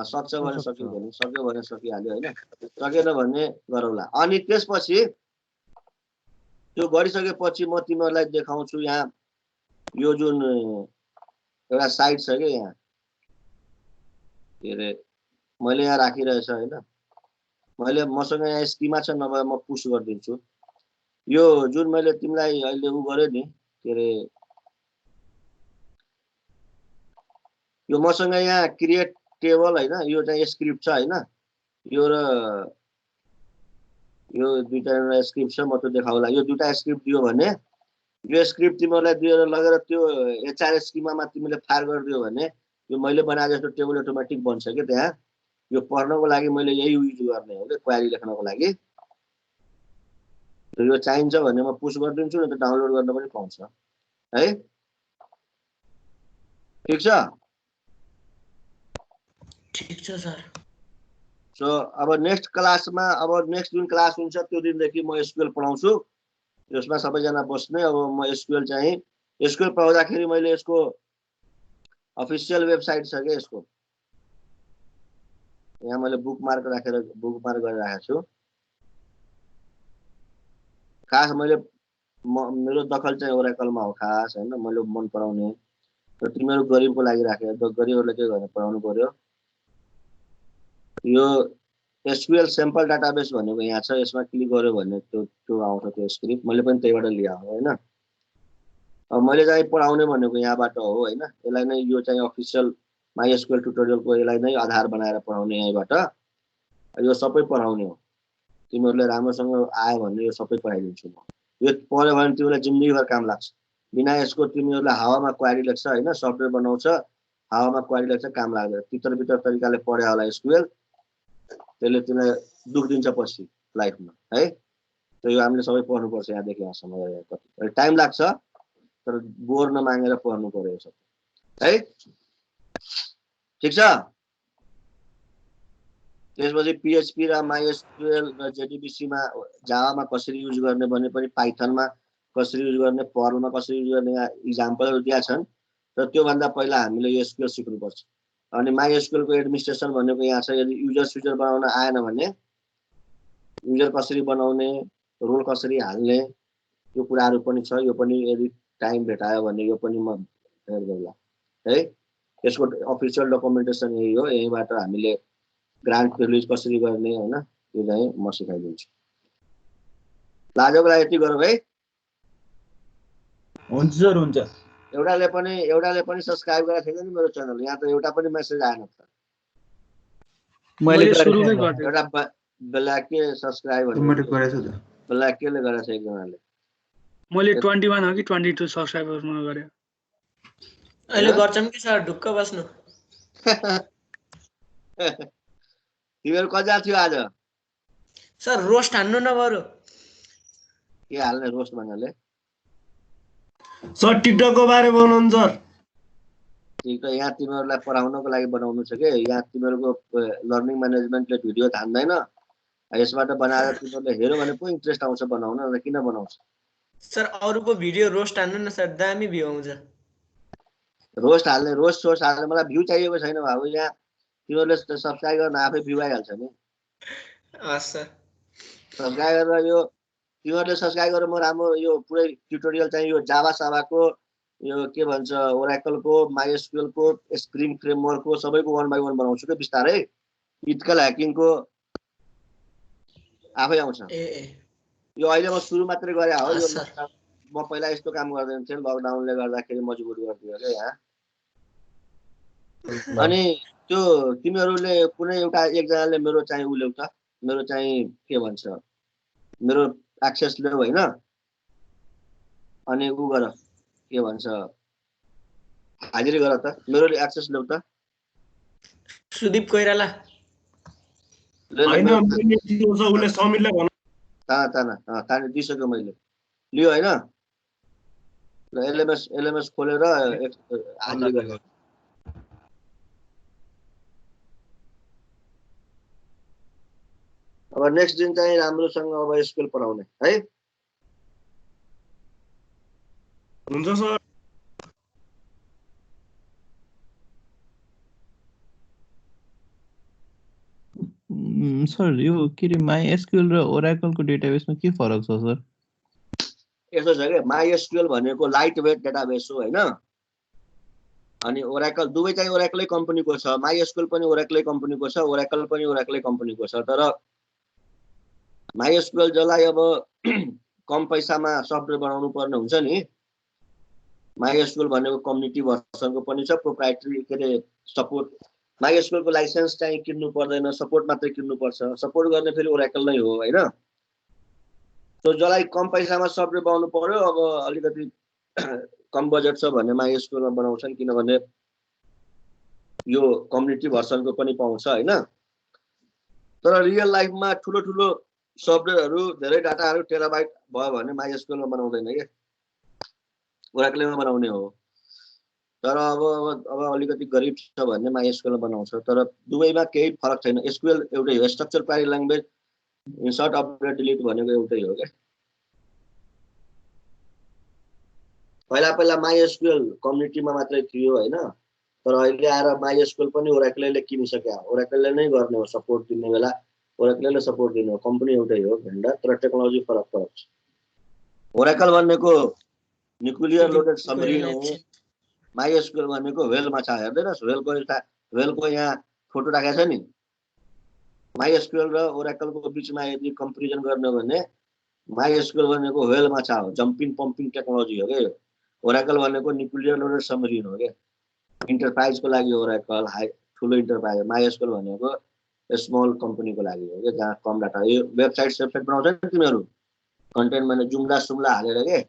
A: सक्छ भने सक्यो भने सकिहाल्यो हैन, सकेन भने गरौला। अनि त्यसपछि त्यो गरिसकेपछि म तिमीहरूलाई देखाउँछु। यहाँ यो जुन एउटा साइट छ के, यहाँ के अरे मैले यहाँ राखिरहेछ हैन, मैले मसँग यहाँ स्किमा छ, नभए म पुश गरिदिन्छु। यो जुन मैले तिमीलाई अहिले उ गर्यो नि के अरे, यो मसँग यहाँ क्रिएट टेबल हैन, यो चाहिँ स्क्रिप्ट छ हैन, यो र यो दुईटा स्क्रिप्ट छ। म त्यो देखाउला। यो दुईटा स्क्रिप्ट दियो भने यो स्क्रिप्ट तिमीहरूलाई दिएर लगेर त्यो एचआर स्किमामा तिमीले फायर गरिदियो भने यो मैले बनाए जस्तो टेबल अटोमेटिक बन्छ के। त्यहाँ यो पढ्नको लागि मैले यही युज गर्ने हो के, क्वेरी लेख्नको लागि। यो चाहिन्छ भने म पुश गरिदिन्छु, न त डाउनलोड गर्न पनि पाउँछ है। ठिक छ।
F: ठिक छ सर।
A: सो अब नेक्स्ट क्लासमा अब नेक्स्ट जुन क्लास हुन्छ त्यो दिनदेखि म एसक्यूएल पढाउँछु। यसमा सबैजना बस्ने। अब म एसक्यूएल चाहिँ एसक्यूएल पढाउँदाखेरि मैले यसको अफिसियल वेबसाइट छ के यसको, यहाँ मैले बुकमार्क गरेर राखेको छु। खास मैले मेरो दखल चाहिँ ओरेकलमा हो खास हैन, मैले मन पराउने। र तिमीहरू गरिबको लागि राखेको, गरिबहरुले के गर्ने पढाउनु पर्यो। यो एसक्यूएल स्याम्पल डाटाबेस भनेको यहाँ छ, यसमा क्लिक गर्यो भने त्यो आउँछ त्यो स्क्रिप्ट। मैले पनि त्यहीबाट लिएको हो हैन। अब मैले चाहिँ पढाउने भनेको यहाँबाट हो हैन। यसलाई नै यो चाहिँ अफिसियल माइएसक्यूएल ट्युटोरियलको यसलाई नै आधार बनाएर पढाउने यहीँबाट। यो सबै पढाउने हो। तिमीहरूले राम्रोसँग आयो भने यो सबै पढाइदिन्छु म। यो पढ्यो भने तिमीलाई जिन्दगीभर काम लाग्छ। बिना यसको तिमीहरूलाई हावामा क्वेरी लेख्छ हैन, सफ्टवेयर बनाउँछ, हावामा क्वेरी लेख्छ, काम लाग्दैन। तितर तरिकाले पढ्यो होला एसक्यूएल, त्यसले तिमीलाई दुख दिन्छ पछि लाइफमा है। त यो हामीले सबै पढ्नुपर्छ यहाँदेखि यहाँसम्म। टाइम लाग्छ तर बोर नमागेर पढ्नु पर्यो सबै है। ठिक छ। त्यसपछि पीएचपी र माइएसक्यूएल र जेडीबीसी मा जावामा कसरी युज गर्ने भने पनि पाइथनमा कसरी युज गर्ने, पर्लमा कसरी युज गर्ने यहाँ इक्जाम्पलहरु दिएका छन्। र त्यो भन्दा पहिला हामीले एसक्यूएल सिक्नुपर्छ। अनि माइएसक्यूएल को एडमिनिस्ट्रेसन भनेको यहाँ छ। यदि युजर बनाउन आएन भने युजर कसरी बनाउने, रोल कसरी हाल्ने, यो कुराहरु पनि छ। यो पनि यदि टाइम भेटायो भने यो पनि म हेर गर्ला है। यसको अफिसियल डकुमेन्टेसन यही हो। यहीबाट हामीले ग्रान्ट प्रिभिलेज कसरी गर्ने हैन, यो चाहिँ म सिकाइदिन्छु। लाजको लागि यति गरौँ है।
E: हुन्छ सर हुन्छ।
A: एउटाले पनि सब्स्क्राइब गरेको छैन नि मेरो च्यानल। यहाँ त एउटा पनि मेसेज आएन त।
C: मैले
D: सुरुमै गर्दै
A: एउटा ब्ल्याके सब्स्क्राइब
E: मैले गरेछु त।
A: ब्ल्याकेले गरेछ एकजनाले।
D: मैले 21 हो कि 22 सब्स्क्राइबरमा गरे।
F: अहिले गर्छम कि सर ढुक्क बस्नु।
A: तिमीहरू कति थियो आज?
F: सर रोस्ट हान्नु न बरु।
A: के हाल्ने रोस्ट भन्नाले?
G: सर टिकटकको बारे बनाउनु सर।
A: टिकटक यहाँ तिमीहरूलाई पढाउनको लागि बनाउनु छ के। यहाँ तिमीहरूको लर्निङ म्यानेजमेन्टले भिडियो धान्दैन। यसबाट बनाएर तिमीहरूले हेर्यो भने पो इन्ट्रेस्ट आउँछ बनाउन। र किन बनाउँछ?
F: सर अरूको भिडियो रोस्ट हान्नु न सर, दामी भ्यू आउँछ।
A: रोस्ट सोर्स हाल्ने मलाई भ्यू चाहिएको छैन बाबु। यहाँ तिमीहरूले सब्स्क्राइब गर्न आफै भ्यू आइहाल्छ नि।
F: हस् सर।
A: सब्स्क्राइब गरेर यो तिमीहरूले सब्स्क्राइब गरेर म राम्रो यो पुरै ट्युटोरियल चाहिँ यो जावा साभाको यो के भन्छ ओरेकलको माइएसक्यूएलको स्प्रिङ फ्रेमवर्कको सबैको 1 बाइ 1 बनाउँछु के बिस्तारै। इथिकल ह्याकिङको आफै आउँछ। यो अहिले म सुरु मात्रै गरे हो। यो म पहिला यस्तो काम गर्दैन थिएँ, लकडाउनले गर्दाखेरि मजबुर गरिदियो के यहाँ। अनि त्यो तिमीहरूले कुनै एउटा एकजनाले मेरो चाहिँ उल्यौ त, मेरो चाहिँ के भन्छ मेरो एक्सेस ल्याऊ हैन। अनि उ गर के भन्छ हाजिरी गर त, मेरो एक्सेस ल्याऊ त।
F: सुदीप कोइराला
G: हैन मैले दिएको छ उले समीरले भन।
A: ताने दिइसक्यो मैले। लियो हैन। ल एलएमएस खोलेर हाजिरी गर। अब नेक्स्ट दिन चाहिँ राम्रोसँग अब एसक्यूएल पढाउने है।
G: हुन्छ सर।
B: सर यो के रे माइएसक्यूएल र ओरेकलको डेटाबेसमा के फरक छ सर?
A: यस्तो छ के, माइएसक्यूएल भनेको लाइट वेट डेटाबेस हो हैन। अनि ओरेकल दुवै चाहिँ ओरेकलै कम्पनीको छ। माइएसक्यूएल पनि ओरेकलै कम्पनीको छ, ओरेकल पनि ओरेकलै कम्पनीको छ। तर माइएसक्यूएल जसलाई अब कम पैसामा सफ्टवेयर बनाउनु पर्ने हुन्छ नि, माइएसक्यूएल भनेको कम्युनिटी भर्सनको पनि छ, प्रोप्राइटरी के रे सपोर्ट। माइएसक्यूएल को लाइसेन्स चाहिँ किन्नु पर्दैन, सपोर्ट मात्रै किन्नु पर्छ। सपोर्ट गर्ने फेरि ओरेकल नै हो हैन। सो जसलाई कम पैसामा सफ्टवेयर बनाउनु पर्यो, अब अलिकति कम बजेट छ भने माइएसक्यूएलमा बनाउँछन्, किनभने यो कम्युनिटी भर्सनको पनि पाउँछ हैन। तर रियल लाइफमा ठुलो ठुलो सफ्टवेयरहरु धेरै डाटाहरु टेराबाइट भयो भने माइएसक्यूएलमा बनाउँदैन के, ओरेकलमा बनाउने हो। तर अब अलिकति गरिब छ भने MySQL बनाउँछ तर दुवैमा केही फरक छैन SQL एउटै हो structure query language insert update delete भनेको एउटै हो के पहिला MySQL कम्युनिटीमा मात्रै थियो हैन तर अहिले आएर MySQL पनि ओराकलले किनिसक्यो ओराकलले नै गर्ने हो सपोर्ट दिने बेला ओराकलले सपोर्ट दिने हो कम्पनी एउटै हो भेन्डर तर टेक्नोलोजी फरक छ ओराकल भनेको न्युक्लियर लोडेड सबमरिन हो MySQL भनेको वेलमा छ हेर्दैनस् वेलको यहाँ फोटो राखेको छ नि MySQL र ओराकलको बीचमा यदि कम्पेरिजन गर्ने हो भने MySQL भनेको वेलमा छ जम्पिङ पम्पिङ टेक्नोलोजी हो के ओराकल भनेको न्युक्लियर लोडेड सबमरिन हो के इन्टरप्राइजको लागि ओराकल हाई ठुलो इन्टरप्राइज MySQL भनेको स्मल कम्पनीको लागि हो के जहाँ कम डाटा यो वेबसाइट बनाउँछ नि तिनीहरू कन्टेन्ट भने जुम्ला सुम्ला हालेर के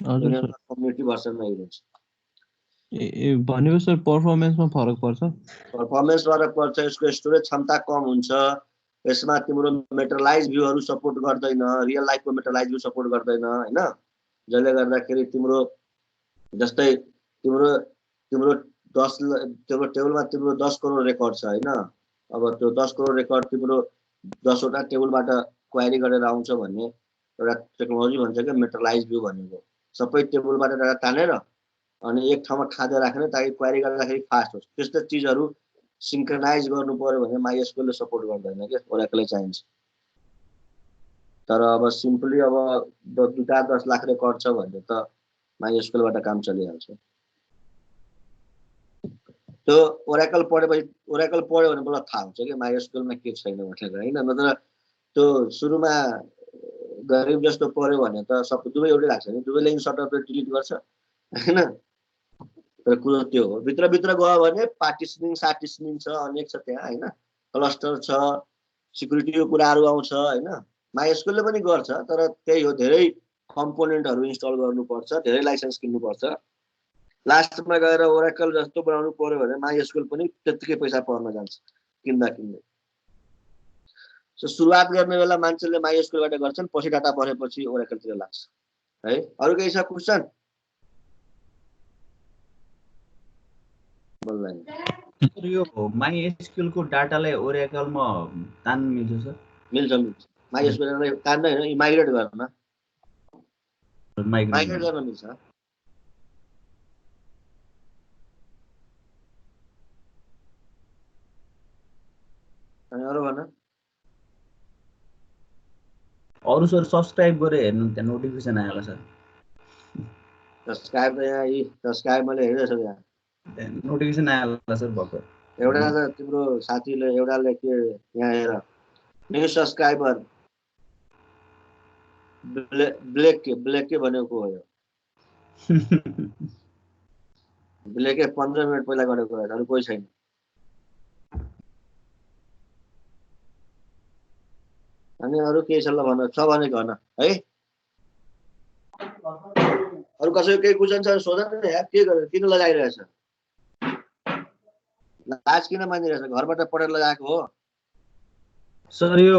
B: हजुर सर
A: कम्युनिटी भर्सनमा हेर्नुहुन्छ
B: भनेको सर पर्फर्मेन्समा फरक पर्छ
A: पर्फर्मेन्स फरक पर्छ यसको स्टोरेज क्षमता कम हुन्छ यसमा तिम्रो मेटरलाइज भ्यूहरू सपोर्ट गर्दैन रियल लाइफको मेटरलाइज भ्यू सपोर्ट गर्दैन हैन जसले गर्दाखेरि तिम्रो जस्तै तिम्रो टेबलमा तिम्रो 10 करोड रेकर्ड छ हैन अब त्यो 10 करोड रेकर्ड तिम्रो 10 वटा टेबलबाट क्वेरी गरेर आउँछ भन्ने एउटा टेक्नोलोजी भन्छ के मेटरलाइज भ्यू भनेको सबै टेबलबाट डाटा तानेर अनि एक ठाउँमा खादै राख्ने ताकि क्वेरी गर्दाखेरि फास्ट होस् त्यस्तो चीजहरू सिंक्रोनाइज गर्नु पर्यो भने MySQL ले सपोर्ट गर्दैन के ओराकलले चाहिन्छ तर अब सिम्पली अब 2-10 लाख रेकर्ड छ भने त MySQL बाट काम चलिहाल्छ त्यो ओराकल पढ्यो भने मलाई थाहा हुन्छ कि MySQL मा के छैन भनेर हैन नत्र त्यो सुरुमा गरिब जस्तो पढ्यो भने त सब दुवै एउटै लाग्छ नि दुवैले इन्सर्ट अपडेट डिलिट गर्छ हैन तर कुरो त्यो हो भित्र गयो भने पार्टिसनिङ सार्टिसनिङ छ अनेक छ त्यहाँ हैन क्लस्टर छ सिक्युरिटीको कुराहरू आउँछ हैन MySQL ले पनि गर्छ तर त्यही हो धेरै कम्पोनेन्टहरू इन्स्टल गर्नुपर्छ धेरै लाइसेन्स किन्नुपर्छ लास्टमा गएर ओराकल जस्तो बनाउनु पर्यो भने MySQL पनि त्यतिकै पैसा पर्न जान्छ किन्दै सो सुरुवात गर्ने बेला मान्छेले MySQL बाट गर्छन् पछि डाटा भरेपछि ओराकलतिर लाग्छ है अरु केही छ क्वेशन
E: सर यो MySQL को डाटालाई ओराकलमा तान्न मिल्छ सर
A: मिल्छ MySQL लाई तान्न हैन माइग्रेट गर्न माइग्रेट गर्न मिल्छ अनि अरु भन
E: अरु सर सब्स्क्राइब गरे हेर्नु त्यहाँ नोटिफिकेसन आयो होला सर
A: सब्स्क्राइब त यहाँ सब्स्क्राइब मैले हेर्दैछु यहाँ
E: नोटिफिकेसन आयो होला सर भर्खर
A: एउटा त तिम्रो साथीले एउटाले के यहाँ हेर न्यू सब्स्क्राइबर ब्ल्याक के भनेको हो यो ब्ल्याक के 15 मिनेट पहिला गरेको हो अरु कोही छैन अनि अरु के छ ल भन छ भने गर्न है अरु कसैको केही क्वेशन छ सोध न यार के गर्यो किन लगाइरहेछ लाज किन मानिरहेछ घरबाट पढेर लगाएको हो
E: सर यो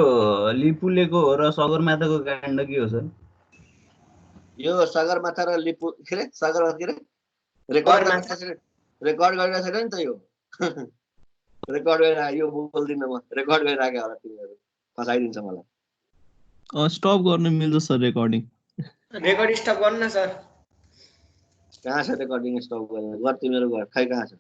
E: लिपुलेको र सगरमाथाको काण्ड के हो सर
A: यो सगरमाथा र लिपु के रे सगरमाथा के रे रेकर्ड गरिरहेछ नि त यो रेकर्ड गरेर यो बोल्दिन म रेकर्ड गरिराखे होला तिमीहरु फसाइदिन्छ मलाई
B: स्टप गर्न मिल्छ सर रेकर्डिङ
F: रेकर्ड स्टप गर्न सर
A: कहाँ छ रेकर्डिङ स्टप गर्ने गर तिमीहरु गर खै कहाँ छ